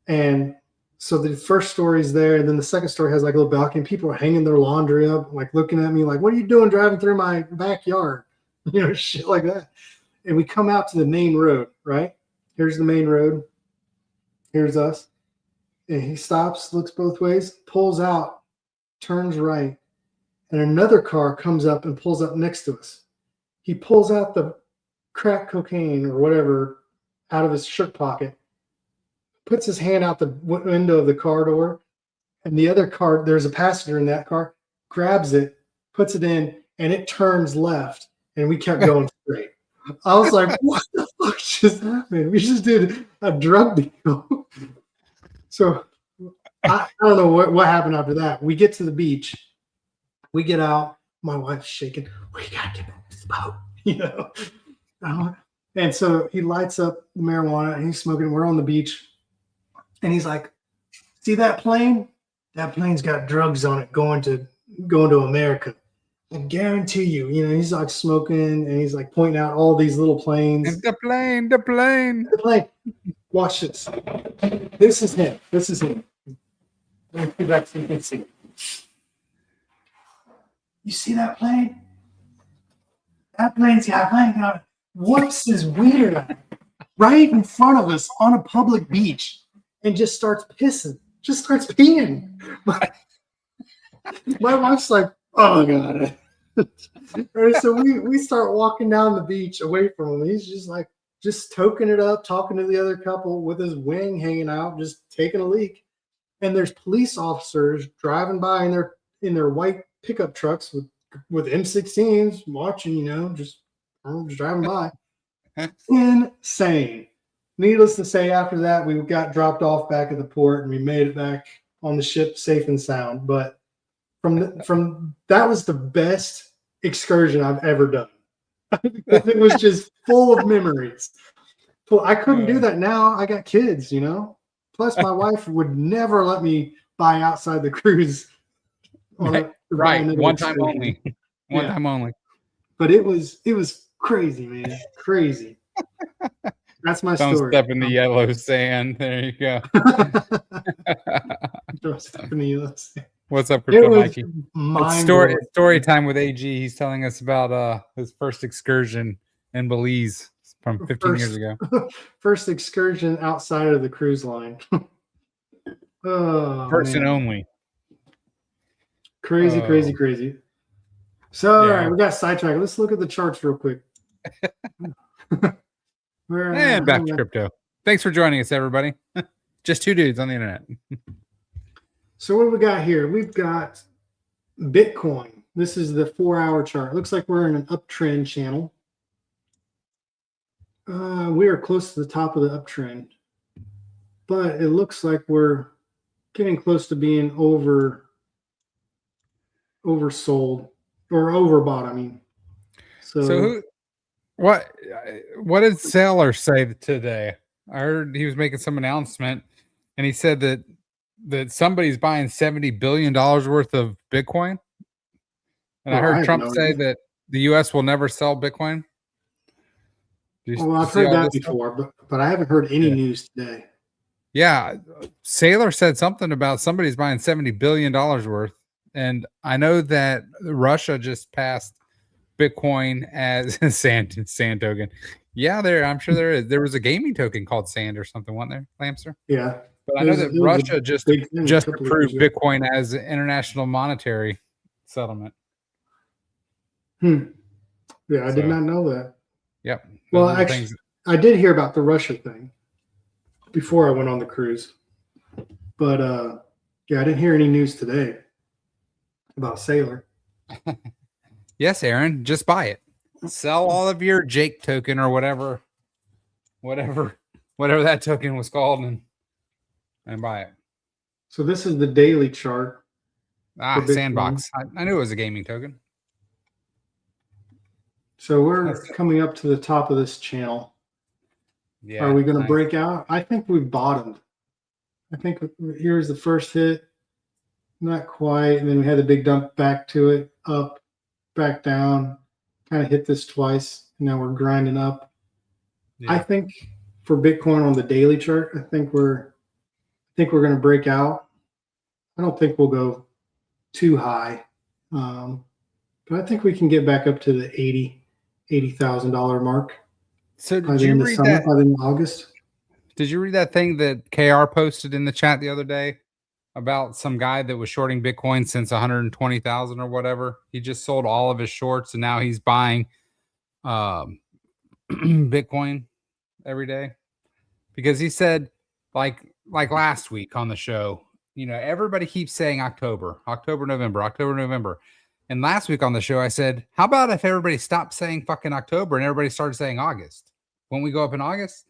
And so the first story is there, and then the second story has like a little balcony. People are hanging their laundry up, like looking at me like, what are you doing driving through my backyard? You know, shit like that. And we come out to the main road, right? Here's the main road. Here's us. And he stops, looks both ways, pulls out, turns right, and another car comes up and pulls up next to us. He pulls out the crack cocaine or whatever out of his shirt pocket, puts his hand out the window of the car door, and the other car, there's a passenger in that car, grabs it, puts it in, and it turns left, and we kept going straight. I was like, what the fuck just happened? We just did a drug deal. So I don't know what happened after that. We get to the beach. We get out. My wife's shaking. We got to get back to the boat, you know. And so he lights up the marijuana, and he's smoking. We're on the beach. And he's like, see that plane? That plane's got drugs on it going to America. I guarantee you, he's like smoking and he's like pointing out all these little planes. And the plane. The plane. Watch this. This is him. Let me see back so you can see. You see that plane? That plane's got a plane on it. Whoops his wiener out right in front of us on a public beach and just starts pissing. Just starts peeing. My wife's like, oh God. Right, so we start walking down the beach away from him. He's just like, just toking it up, talking to the other couple with his wing hanging out, just taking a leak. And there's police officers driving by in their white pickup trucks with M16s watching, just driving by. Insane. Needless to say, after that, we got dropped off back at the port and we made it back on the ship safe and sound. But from that was the best excursion I've ever done. It was just full of memories. Well, I couldn't do that now. I got kids, Plus, my wife would never let me buy outside the cruise. Right. One time only. One time only. But it was crazy, man. Crazy. That's my Don't story. Step in the yellow sand. There you go. Don't step in the yellow sand. What's up, Crypto Mikey? It's story time with AG. He's telling us about his first excursion in Belize from 15 years ago. First excursion outside of the cruise line. Person only. Crazy. So, all right, we got sidetracked. Let's look at the charts real quick. And back to crypto. Thanks for joining us, everybody. Just two dudes on the internet. So what do we got here? We've got Bitcoin. This is the 4-hour chart. Looks like we're in an uptrend channel. We are close to the top of the uptrend, but it looks like we're getting close to being oversold or overbought. I mean, so what did Saylor say today? I heard he was making some announcement, and he said that somebody's buying $70 billion worth of Bitcoin. And I heard Trump say that the U.S. will never sell Bitcoin. Well, I've heard that before, but I haven't heard any news today. Yeah, Saylor said something about somebody's buying $70 billion worth. And I know that Russia just passed Bitcoin as sand token. Yeah, I'm sure there is. There was a gaming token called Sand or something, wasn't there, Lamster? Yeah. But I know that Russia just approved Bitcoin as an international monetary settlement. Yeah, I did not know that. Yep. Well, actually, I did hear about the Russia thing before I went on the cruise. But, yeah, I didn't hear any news today about Saylor. Yes, Aaron, just buy it. Sell all of your Jake token or whatever that token was called and buy it. So this is the daily chart. Sandbox. I knew it was a gaming token. So we're coming up to the top of this channel. Yeah. Are we going to break out? I think we've bottomed. I think here's the first hit. Not quite. And then we had the big dump back to it, up, back down. Kind of hit this twice. And now we're grinding up. Yeah. I think for Bitcoin on the daily chart, I think we're going to break out. I don't think we'll go too high. But I think we can get back up to the $80,000 mark. So did you read that? By the end of August. Did you read that thing that KR posted in the chat the other day about some guy that was shorting Bitcoin since 120,000 or whatever? He just sold all of his shorts and now he's buying Bitcoin every day because he said like last week on the show, everybody keeps saying October, November. And last week on the show, I said, how about if everybody stopped saying fucking October and everybody started saying August? Won't we go up in August?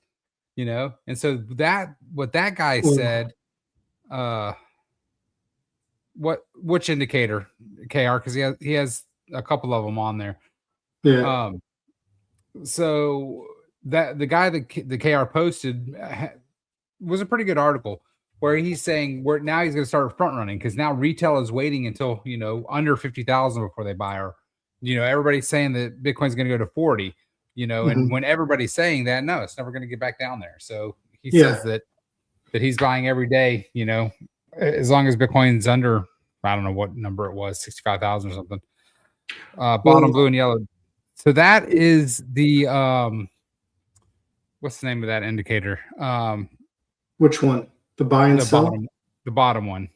And so what that guy said, which indicator, KR, because he has a couple of them on there. Yeah. So that the guy that the KR posted was a pretty good article, where he's saying now he's going to start front running because now retail is waiting until under 50,000 before they buy, or everybody's saying that Bitcoin's going to go to 40. And when everybody's saying that, no, it's never going to get back down there. So he says that he's buying every day, as long as Bitcoin's under, I don't know what number it was, 65,000 or something. Bottom blue and yellow. So that is the what's the name of that indicator? Which one? The buy and sell? The bottom one.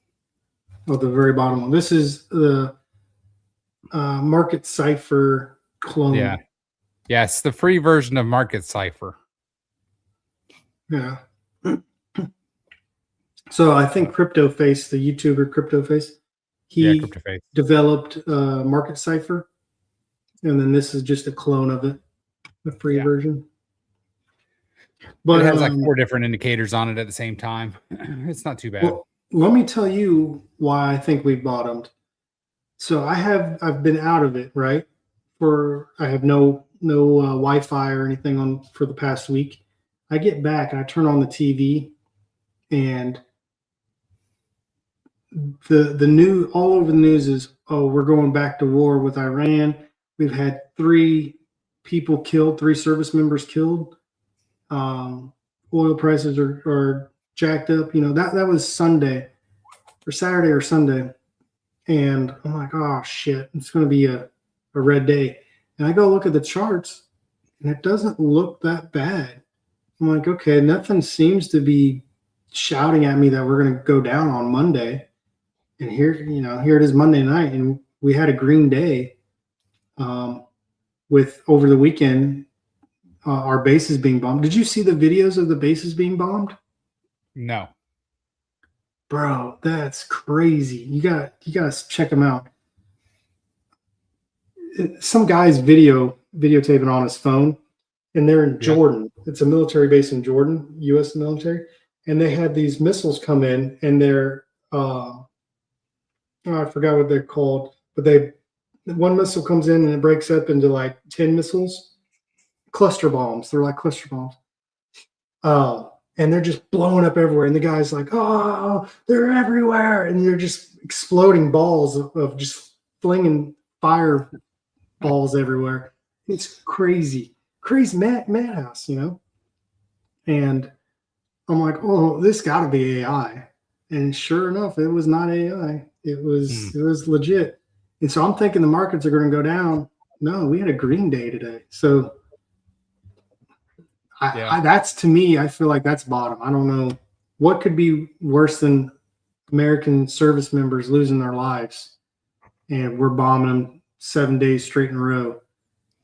Oh, the very bottom one. This is the Market Cipher clone. Yeah. Yes, the free version of Market Cipher. Yeah. So I think CryptoFace, the YouTuber CryptoFace, he developed Market Cipher, and then this is just a clone of it, the free version. But it has like 4 different indicators on it at the same time. It's not too bad. Well, let me tell you why I think we bottomed. So I've been out of it, right? I have no Wi-Fi or anything on for the past week. I get back and I turn on the TV, and the news all over the news is, oh, we're going back to war with Iran. We've had 3 people killed, 3 service members killed. Oil prices are jacked up. That was Sunday or Saturday or Sunday. And I'm like, oh shit, it's going to be a red day. And I go look at the charts and it doesn't look that bad. I'm like, okay, nothing seems to be shouting at me that we're going to go down on Monday. And here it is Monday night, and we had a green day with over the weekend. Our bases being bombed. Did you see the videos of the bases being bombed? No. Bro, that's crazy. You got to check them out. Some guy's videotaping on his phone, and they're in Jordan. It's a military base in Jordan, U.S. military, and they had these missiles come in, and they're I forgot what they're called, but one missile comes in and it breaks up into like 10 missiles. Cluster bombs. They're like cluster bombs. And they're just blowing up everywhere. And the guy's like, oh, they're everywhere. And they're just exploding balls of just flinging fire balls everywhere. It's crazy. Crazy madhouse, And I'm like, oh, this got to be AI. And sure enough, it was not AI. It was legit. And so I'm thinking the markets are going to go down. No, we had a green day today. So that's, to me, I feel like that's bottom. I don't know what could be worse than American service members losing their lives, and we're bombing them 7 days straight in a row,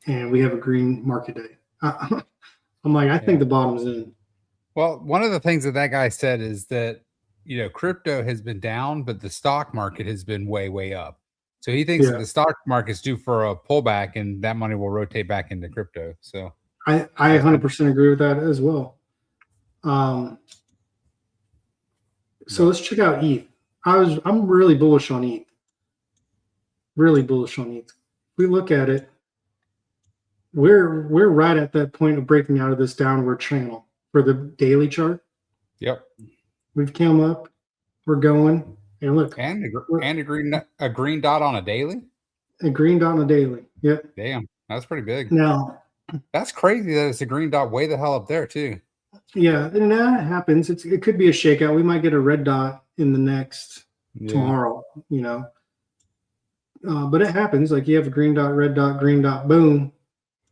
and we have a green market day. I'm like, I think the bottom's in. Well, one of the things that guy said is that, crypto has been down, but the stock market has been way, way up. So he thinks that the stock market's due for a pullback, and that money will rotate back into crypto. So I 100% agree with that as well. So let's check out ETH. I'm really bullish on ETH. Really bullish on ETH. If we look at it, we're right at that point of breaking out of this downward channel for the daily chart. Yep. We've come up. We're going. And look. And a green dot on a daily? A green dot on a daily. Yep. Damn. That's pretty big. Now, that's crazy that it's a green dot way the hell up there too. Yeah, and that happens. It could be a shakeout. We might get a red dot in the next tomorrow, but it happens. Like you have a green dot, boom,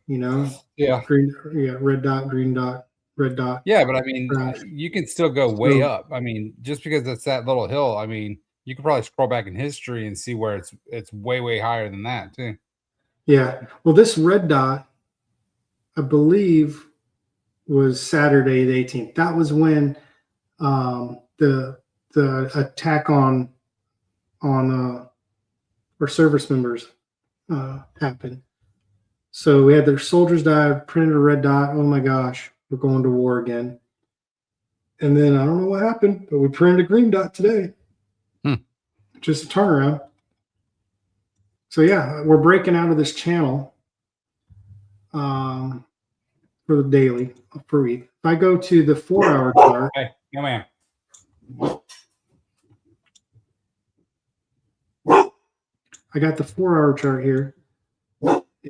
Yeah. Red dot, green dot, red dot. Yeah, but I mean, you can still go way up. I mean, just because it's that little hill, I mean, you could probably scroll back in history and see where it's way, way higher than that too. Yeah. Well, this red dot, I believe, was Saturday the 18th. That was when the attack on our service members happened. So we had their soldiers die, printed a red dot. Oh my gosh, we're going to war again. And then I don't know what happened, but we printed a green dot today. Just a turnaround. So yeah, we're breaking out of this channel for the daily for ETH. If I go to the 4-hour chart, hey, come on. I got the 4-hour chart here.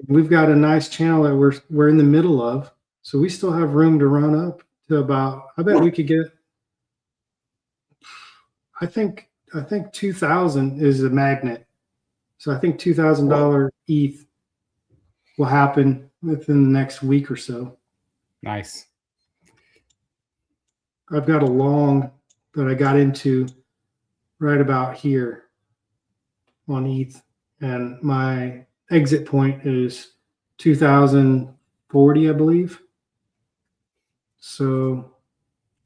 We've got a nice channel that we're in the middle of, so we still have room to run up to about. I bet we could get. I think 2,000 is a magnet, so I think $2,000 ETH will happen within the next week or so. Nice. I've got a long that I got into right about here on ETH, and my exit point is 2040, I believe. So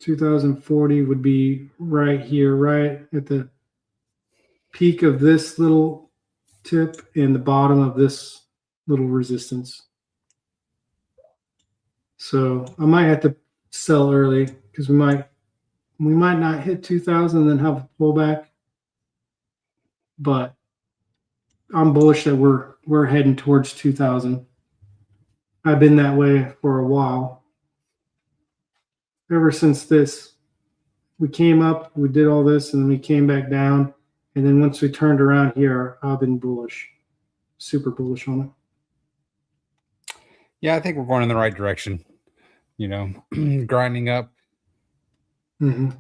2040 would be right here, right at the peak of this little tip and the bottom of this little resistance. So I might have to sell early because we might not hit 2,000 and then have a pullback. But I'm bullish that we're heading towards 2,000. I've been that way for a while. Ever since we came up, we did all this, and then we came back down. And then once we turned around here, I've been bullish, super bullish on it. Yeah, I think we're going in the right direction. You know, grinding up. Mm-hmm.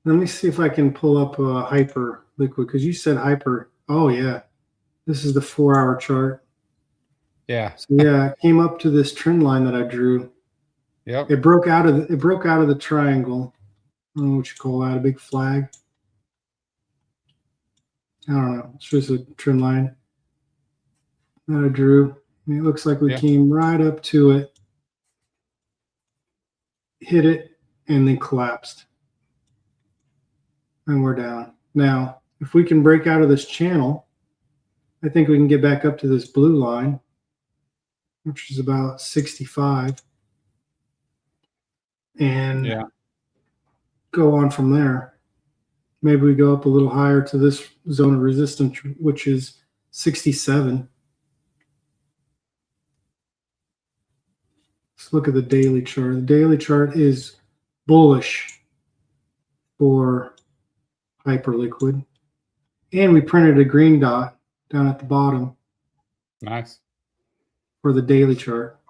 Let me see if I can pull up a Hyper Liquid, because you said Hyper. Oh, yeah. This is the 4-hour chart. Yeah. So yeah, it came up to this trend line that I drew. Yep. It broke out of the triangle. I don't know what you call that, a big flag. I don't know. It's just a trend line that I drew. And it looks like we came right up to it, hit it, and then collapsed. And we're down. Now, if we can break out of this channel, I think we can get back up to this blue line, which is about 65, and go on from there. Maybe we go up a little higher to this zone of resistance, which is 67. Let's look at the daily chart. The daily chart is bullish for Hyperliquid. And we printed a green dot down at the bottom. Nice. For the daily chart.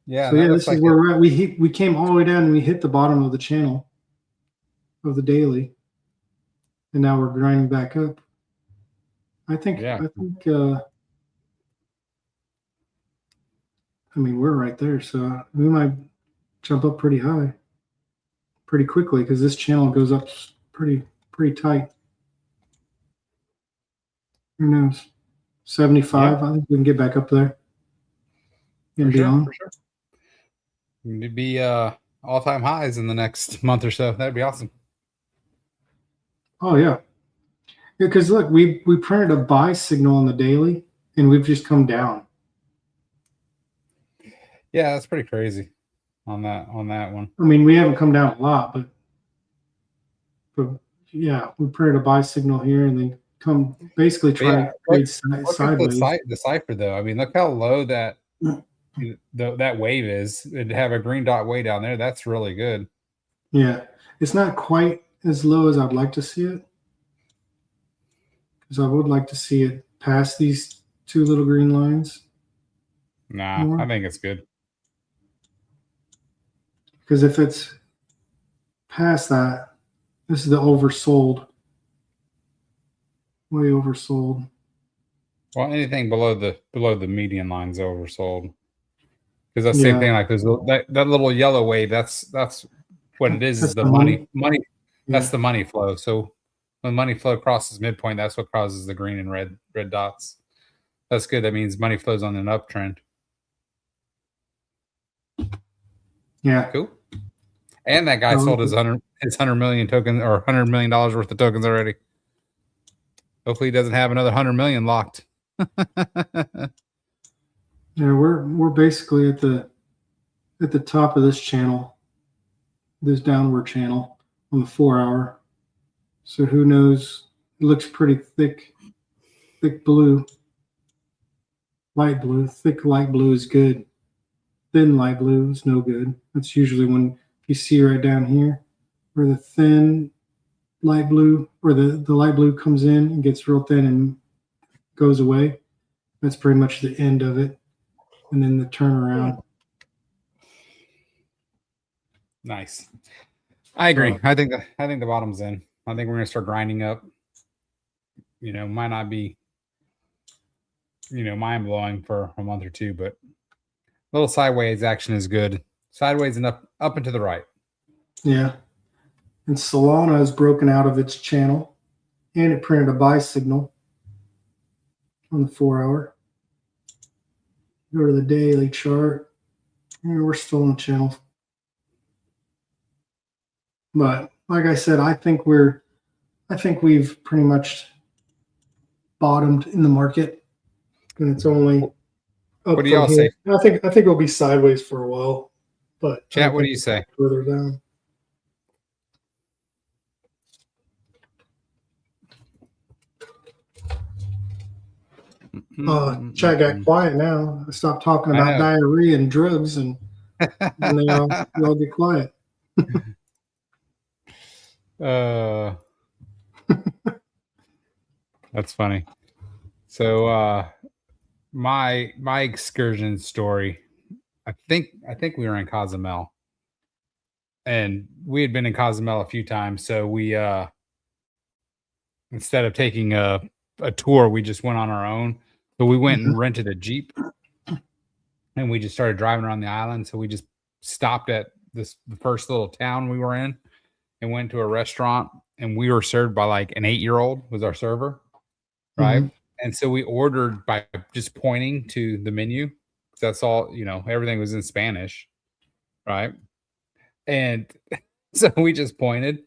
Yeah. So yeah, this is where we're at. We came all the way down and we hit the bottom of the channel of the daily. And now we're grinding back up. I think I mean, we're right there, so we might jump up pretty high pretty quickly because this channel goes up pretty tight. Who knows? 75. I think we can get back up there and beyond. For sure. It'd be all-time highs in the next month or so. That'd be awesome. Oh yeah, because look, we printed a buy signal on the daily, and we've just come down. Yeah, that's pretty crazy on that one. I mean, we haven't come down a lot, but yeah, we printed a buy signal here, and then come basically try to trade sideways. The cipher though, I mean, look how low that that wave is. It'd have a green dot way down there. That's really good. Yeah, it's not quite as low as I'd like to see it, because I would like to see it past these two little green lines. Nah, I think it's good. Because if it's past that, this is the oversold. Way oversold. Well, anything below the median line's oversold. Because that's the same thing. Like there's that little yellow wave. That's what it is. Is the money. That's the money flow. So when money flow crosses midpoint, that's what causes the green and red dots. That's good. That means money flows on an uptrend. Yeah. Cool. And that guy sold his 100 million tokens or $100 million worth of tokens already. Hopefully he doesn't have another 100 million locked. Yeah, we're basically at the top of this channel, this downward channel on the 4-hour. So who knows? It looks pretty thick blue, light blue. Thick light blue is good. Thin light blue is no good. That's usually when you see right down here where the thin light blue, or the light blue comes in and gets real thin and goes away. That's pretty much the end of it. And then the turnaround. Nice. I agree. I think the bottom's in. I think we're gonna start grinding up. Might not be, mind blowing for a month or two, but a little sideways action is good. Sideways and up and to the right. Yeah. And Solana is broken out of its channel, and it printed a buy signal on the 4-hour. Go to the daily chart. Yeah, we're still in the channel. But like I said, I think we've pretty much bottomed in the market, and it's only up. What do y'all say? I think it'll be sideways for a while. But chat, what do you say? Further down. Chat got quiet now. I stopped talking about diarrhea and drugs, and they all get quiet. That's funny. So my excursion story, I think we were in Cozumel, and we had been in Cozumel a few times. So we instead of taking a tour, we just went on our own. So we went and rented a Jeep, and we just started driving around the island. So we just stopped at the first little town we were in and went to a restaurant, and we were served by like an 8-year-old was our server. Right. Mm-hmm. And so we ordered by just pointing to the menu. That's all, everything was in Spanish. Right. And so we just pointed,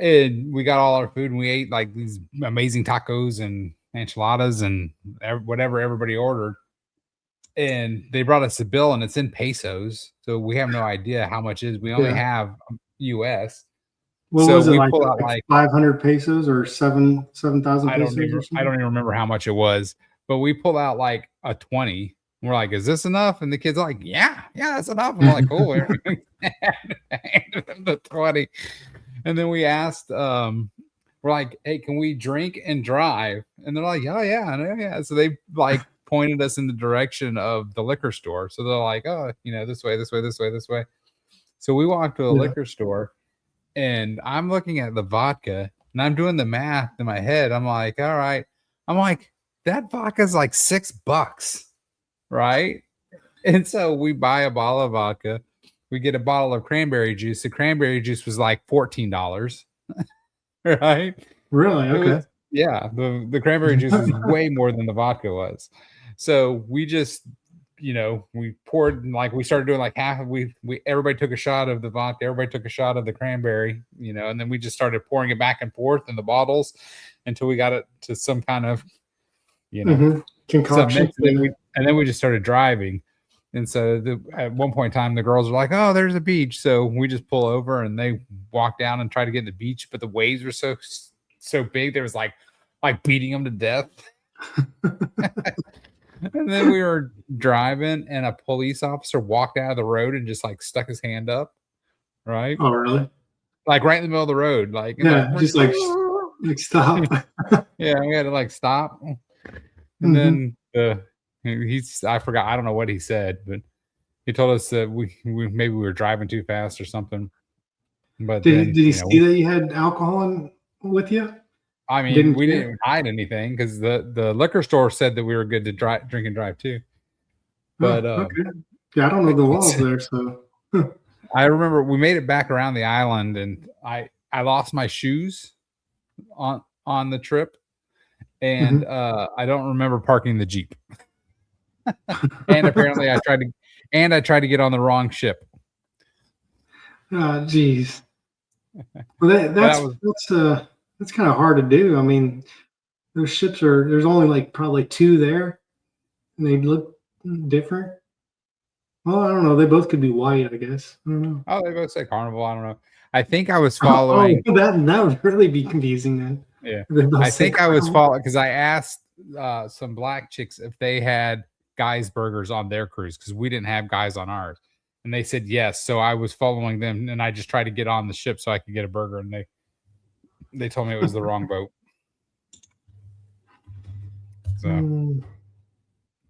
and we got all our food, and we ate like these amazing tacos and enchiladas and whatever everybody ordered. And they brought us a bill, and it's in pesos. So we have no idea how much it is. We only have US. What was it, pull out like 500 pesos or 7,000 pesos? I don't even remember how much it was, but we pulled out like a 20. We're like, is this enough? And the kid's like, yeah, that's enough. I'm like, cool. The 20. And then we asked, we're like, hey, can we drink and drive? And they're like, oh yeah. So they like pointed us in the direction of the liquor store. So they're like, oh, this way. So we walked to a liquor store. And I'm looking at the vodka, and I'm doing the math in my head. I'm like, all right. I'm like, that vodka is like $6, right? And so we buy a bottle of vodka. We get a bottle of cranberry juice. The cranberry juice was like $14, right? Really? Okay. The cranberry juice was way more than the vodka was. So we just, we poured, like we started doing like half of everybody took a shot of the vodka, everybody took a shot of the cranberry, and then we just started pouring it back and forth in the bottles until we got it to some kind of, concoction. And then we just started driving. And so at one point in time, the girls were like, oh, there's a beach. So we just pull over, and they walk down and try to get to the beach, but the waves were so big. There was like beating them to death. And then we were driving, and a police officer walked out of the road and just like stuck his hand up. Right. Oh, really? Like right in the middle of the road. Like, just like stop. Yeah. We had to like stop. And then I forgot. I don't know what he said, but he told us that we maybe we were driving too fast or something. But did he see that you had alcohol with you? I mean, we didn't hide anything because the liquor store said that we were good to drink and drive too. But okay. Yeah, I don't know the laws there, so I remember we made it back around the island, and I lost my shoes on the trip, and I don't remember parking the Jeep. And apparently I tried to get on the wrong ship. Oh, geez. Well, that's kind of hard to do. I mean, those ships there's only like probably 2 there, and they look different. Well, I don't know. They both could be white, I guess. I don't know. Oh, they both say Carnival. I don't know. I think I was following. Oh, that would really be confusing then. Yeah. I think I was following because I asked some black chicks if they had guys burgers on their cruise because we didn't have guys on ours. And they said yes. So I was following them, and I just tried to get on the ship so I could get a burger, and They told me it was the wrong boat. So,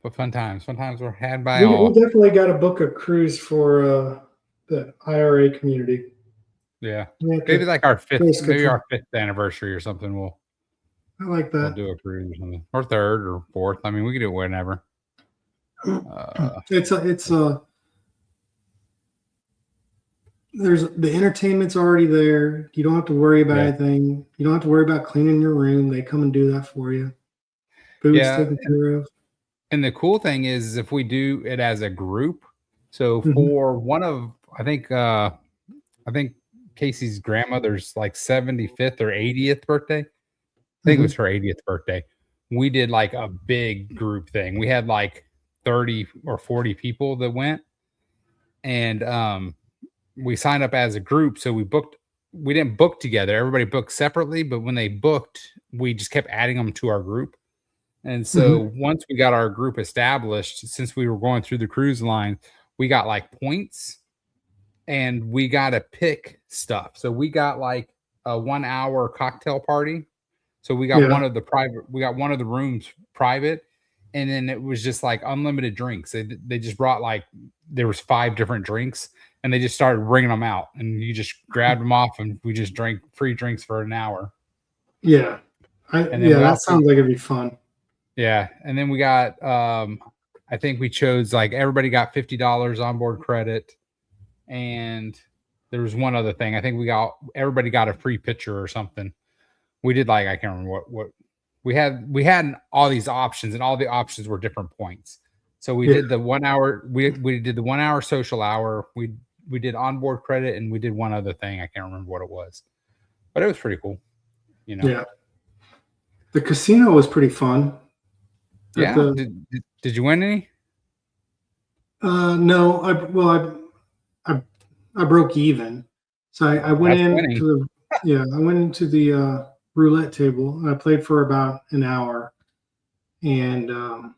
but fun times were had by we all. definitely got to book a cruise for the IRA community. Yeah, Yeah, maybe like our fifth, Cruise maybe control. our 5th anniversary or something. I like We'll that. do a cruise or something, or 3rd or 4th. I mean, we can do it whenever. There's the entertainment's already there. You don't have to worry about Yeah. anything. You don't have to worry about cleaning your room. They come and do that for you. Food's Yeah, taken care of. And the cool thing is if we do it as a group, so Mhm. for one of I think Casey's grandmother's like 75th or 80th birthday. I think it was her 80th birthday. We did like a big group thing. We had like 30 or 40 people that went. And we signed up as a group. So we didn't book together. Everybody booked separately, but when they booked, we just kept adding them to our group. And so once we got our group established, since we were going through the cruise line, we got like points and we got to pick stuff. So we got like a 1 hour cocktail party. So we got one of the rooms private. And then it was just like unlimited drinks. They just brought like, there was 5 different drinks and they just started bringing them out and you just grabbed them off and we just drank free drinks for an hour. Yeah. That sounds like it'd be fun. Yeah. And then we got, I think we chose like everybody got $50 onboard credit. And there was one other thing. I think everybody got a free picture or something. We did like, I can't remember what we had all these options and all the options were different points. So we did the 1 hour, we did the 1 hour social hour. We did onboard credit and we did one other thing. I can't remember what it was, but it was pretty cool. You know? Yeah. The casino was pretty fun. Yeah. Did you win any? No, I broke even. So I went into the roulette table and I played for about an hour and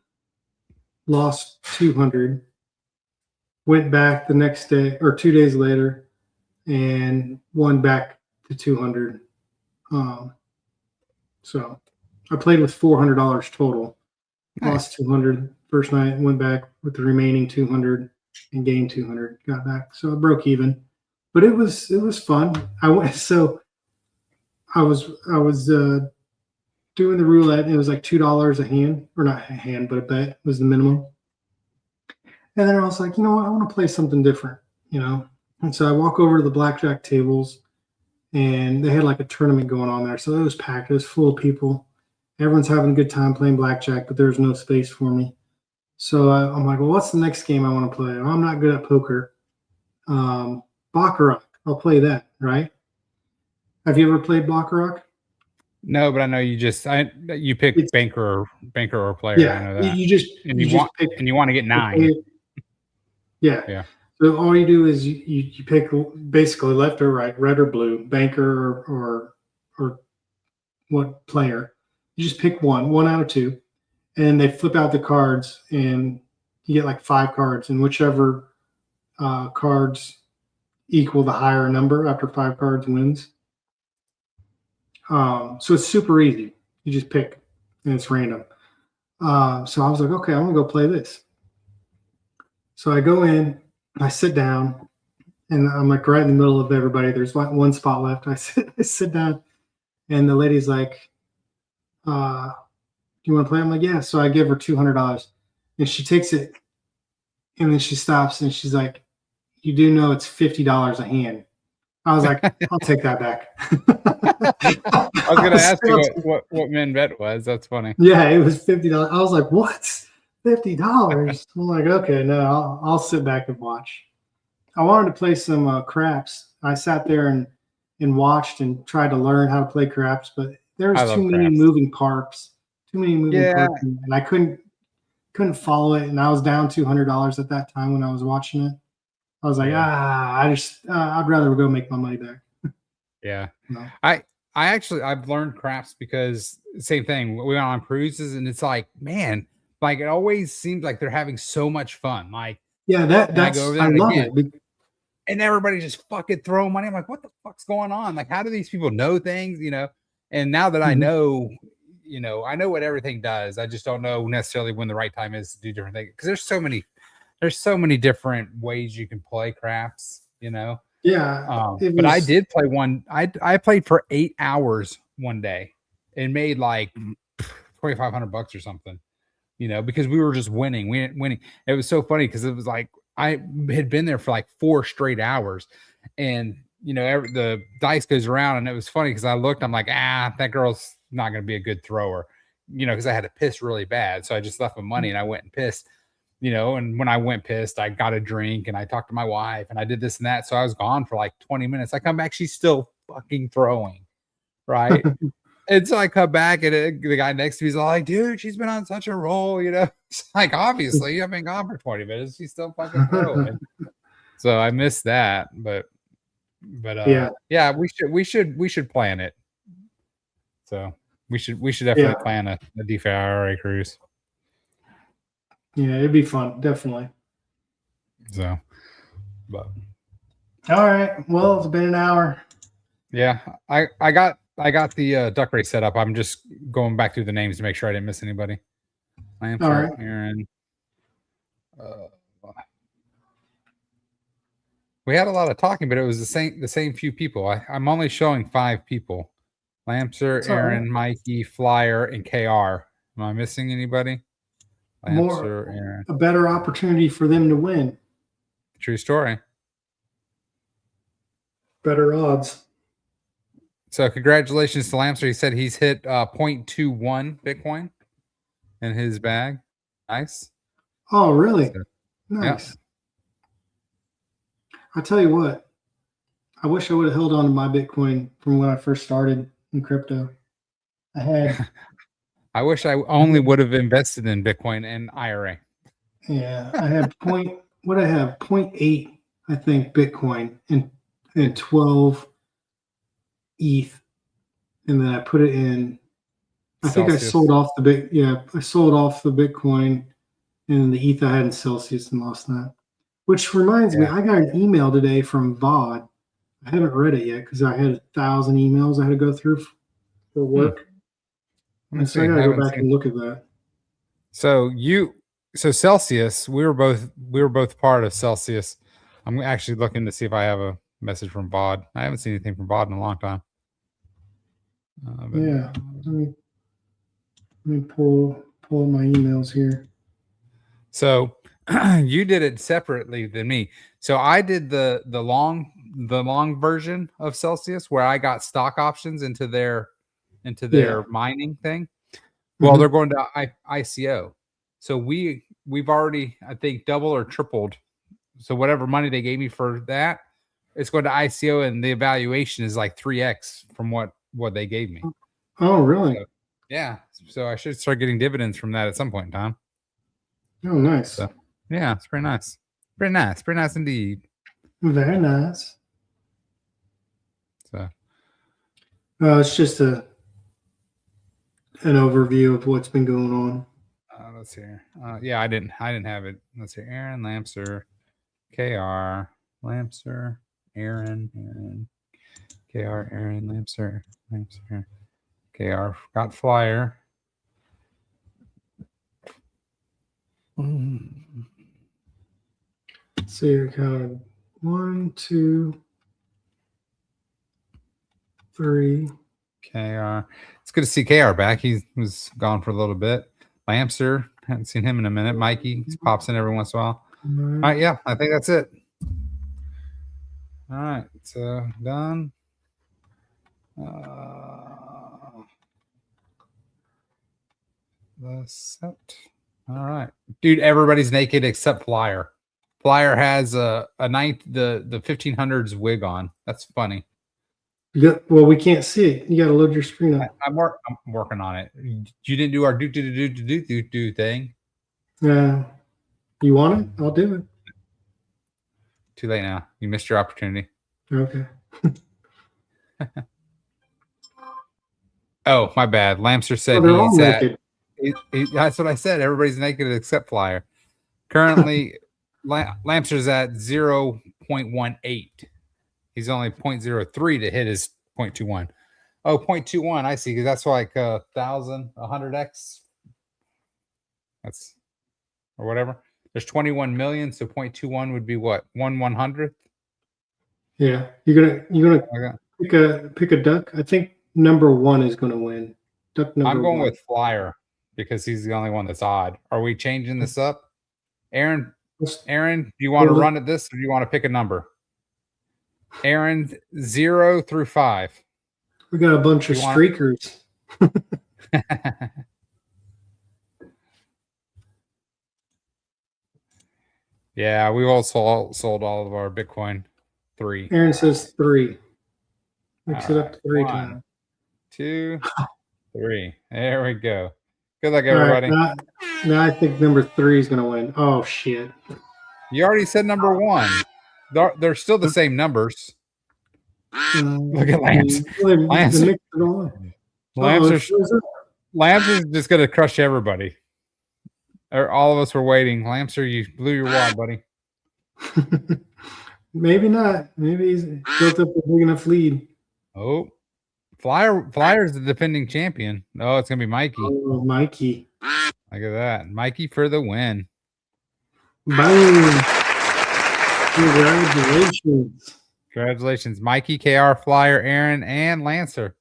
lost 200. Went back the next day or 2 days later and won back to 200. So I played with $400 total. Nice. Lost 200 first night, went back with the remaining 200 and gained 200. Got back, so I broke even. But it was fun. I was doing the roulette. And it was like $2 a hand, or not a hand, but a bet was the minimum. And then I was like, you know what? I want to play something different, you know. And so I walk over to the blackjack tables, and they had like a tournament going on there. So it was packed. It was full of people. Everyone's having a good time playing blackjack, but there's no space for me. So I'm like, well, what's the next game I want to play? Well, I'm not good at poker. Baccarat. I'll play that, right? Have you ever played Baccarat? No, but I know you pick banker or player. Yeah, I know that. You want to get 9. Yeah. So all you do is you pick basically left or right, red or blue, banker or what player. You just pick one out of 2, and they flip out the cards, and you get like 5 cards, and whichever cards equal the higher number after 5 cards wins. So it's super easy. You just pick, and it's random. So I was like, okay, I'm gonna go play this. So I go in, I sit down, and I'm like right in the middle of everybody. There's like one spot left. I sit down, and the lady's like, do you want to play? I'm like, yeah. So I give her $200, and she takes it, and then she stops, and she's like, you do know it's $50 a hand. I was like, I'll take that back. I was going to ask you what min bet was. That's funny. Yeah, it was $50. I was like, what? $50? I'm like, okay, no, I'll sit back and watch. I wanted to play some craps. I sat there and watched and tried to learn how to play craps, but there was too many moving parts. Too many moving parts, and I couldn't follow it. And I was down $200 at that time when I was watching it. I was like, I'd rather go make my money back. Yeah. No. I've learned craps because same thing. We went on cruises and it's like, man, like it always seems like they're having so much fun. Like, yeah, I love it. and everybody just fucking throwing money. I'm like, what the fuck's going on? Like, how do these people know things? And now that I know, I know what everything does. I just don't know necessarily when the right time is to do different things, because there's so many different ways you can play craps. Yeah. But I did play one. I played for 8 hours one day and made like $2,500 or something. Because we were just winning. We weren't winning. It was so funny because it was like I had been there for like 4 straight hours, and the dice goes around, and it was funny because I looked. I'm like, that girl's not going to be a good thrower, because I had to piss really bad, so I just left my money and I went and pissed. And when I went pissed, I got a drink and I talked to my wife and I did this and that. So I was gone for like 20 minutes. I come back, she's still fucking throwing, right? And so I come back and the guy next to me is like, dude, she's been on such a roll, It's like, obviously, I've been gone for 20 minutes. She's still fucking throwing. So I missed that, but yeah, we should plan it. So we should definitely plan a DeFi IRA cruise. Yeah, it'd be fun, definitely. So, but all right. Well, it's been an hour. Yeah, I got the duck race set up. I'm just going back through the names to make sure I didn't miss anybody. Lamps, right. Aaron. We had a lot of talking, but it was the same few people. I'm only showing 5 people: Lampster, Aaron, Mikey, Flyer, and KR. Am I missing anybody? Lampster, Aaron. A better opportunity for them to win. True story. Better odds. So congratulations to Lampster. He said he's hit 0.21 Bitcoin in his bag. Nice. Oh, really? So, nice. Yeah. I tell you what, I wish I would have held on to my Bitcoin from when I first started in crypto. I wish I only would have invested in Bitcoin and IRA. Yeah, I had 0.8, I think, Bitcoin and 12 ETH, and then I put it in. I think I sold off I sold off the Bitcoin and the ETH I had in Celsius and lost that. Which reminds me, I got an email today from VOD. I haven't read it yet because I had 1,000 emails I had to go through for work. And so I gotta go back and look at that. So Celsius, we were both part of Celsius. I'm actually looking to see if I have a message from VOD. I haven't seen anything from VOD in a long time. Yeah, let me pull my emails here. So you did it separately than me. So I did the long version of Celsius where I got stock options into their mining thing. Well, they're going to ICO. So we've already, I think, double or tripled. So whatever money they gave me for that, it's going to ICO, and the evaluation is like 3x from what they gave me. Oh, really? So, yeah. So I should start getting dividends from that at some point in time. Oh, nice. So, yeah, it's pretty nice. Pretty nice. Pretty nice indeed. Very nice. So it's just an overview of what's been going on. Let's see here. Yeah, I didn't have it. Let's see. Aaron, Lampster, KR, Lampster, Aaron, KR, Aaron, Lampster, KR. Got Flyer. So you're counting 1, 2, 3. KR. It's good to see KR back. He was gone for a little bit. Lampster, haven't seen him in a minute. Mikey pops in every once in a while. All right, yeah, I think that's it. All right, so done. The set. All right, dude. Everybody's naked except Flyer. Flyer has the 1500s wig on. That's funny. Well, we can't see it. You got to load your screen up. I'm working on it. You didn't do our do thing. You want it? I'll do it. Too late now. You missed your opportunity. Okay. Oh, my bad. Lampster said he's naked. That's what I said. Everybody's naked except Flyer. Currently, Lampster's at 0.0 0.18. He's only 0.03 to hit his 0.21. Oh, 0.21. I see. Because that's like 1,000, 100x. That's or whatever. There's 21 million, so 0.21 would be what? 1/100th? Yeah, you're gonna Okay. pick a duck. I think number 1 is gonna win. Duck number I'm going 1. with Flyer because he's the only one that's odd. Are we changing this up? Aaron, do you want to run at this or do you want to pick a number? Aaron, 0 through 5. We got a bunch of streakers. Yeah, we've all sold all of our Bitcoin. 3. Aaron says 3. Mix it up to 3 1, times. 2, 3. There we go. Good luck, everybody. Right, now I think number 3 is gonna win. Oh shit! You already said number 1. They're still the same numbers. Look at Lance. Lance is just going to crush everybody. All of us were waiting. Lamser, you blew your wad, buddy. Maybe not. Maybe he's built up a big enough lead. Oh, Flyer's the defending champion. Oh, it's going to be Mikey. Oh, Mikey. Look at that. Mikey for the win. Boom. Congratulations. Congratulations, Mikey, KR, Flyer, Aaron, and Lancer.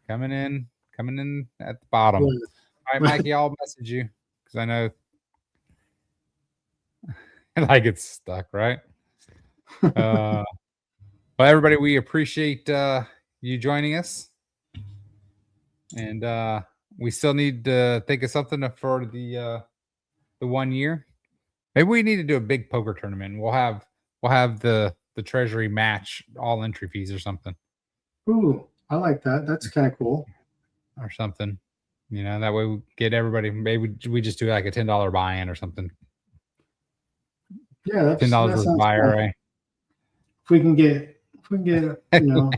Coming in at the bottom. Yeah. All right, Mikey, I'll message you because I know like it's stuck, right? Well, everybody, we appreciate you joining us. And we still need to think of something for the 1 year. Maybe we need to do a big poker tournament. We'll have the treasury match all entry fees or something. Ooh, I like that. That's kind of cool. Or something. You know, that way we get everybody. Maybe we just do like a $10 buy-in or something. Yeah, that's $10 with IRA. If we can get, you know.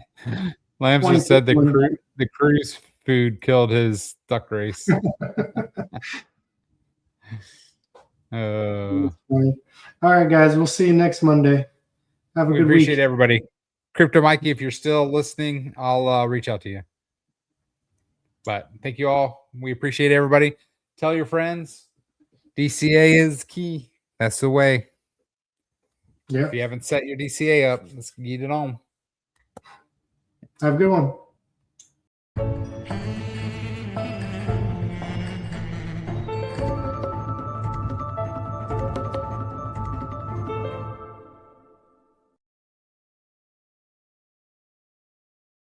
Lambs just said the cruise food killed his duck race. All right, guys. We'll see you next Monday. Have a good week. We appreciate everybody. Crypto Mikey, if you're still listening, I'll reach out to you. But thank you all. We appreciate everybody. Tell your friends. DCA is key. That's the way. Yeah. If you haven't set your DCA up, let's get it on. Have a good one.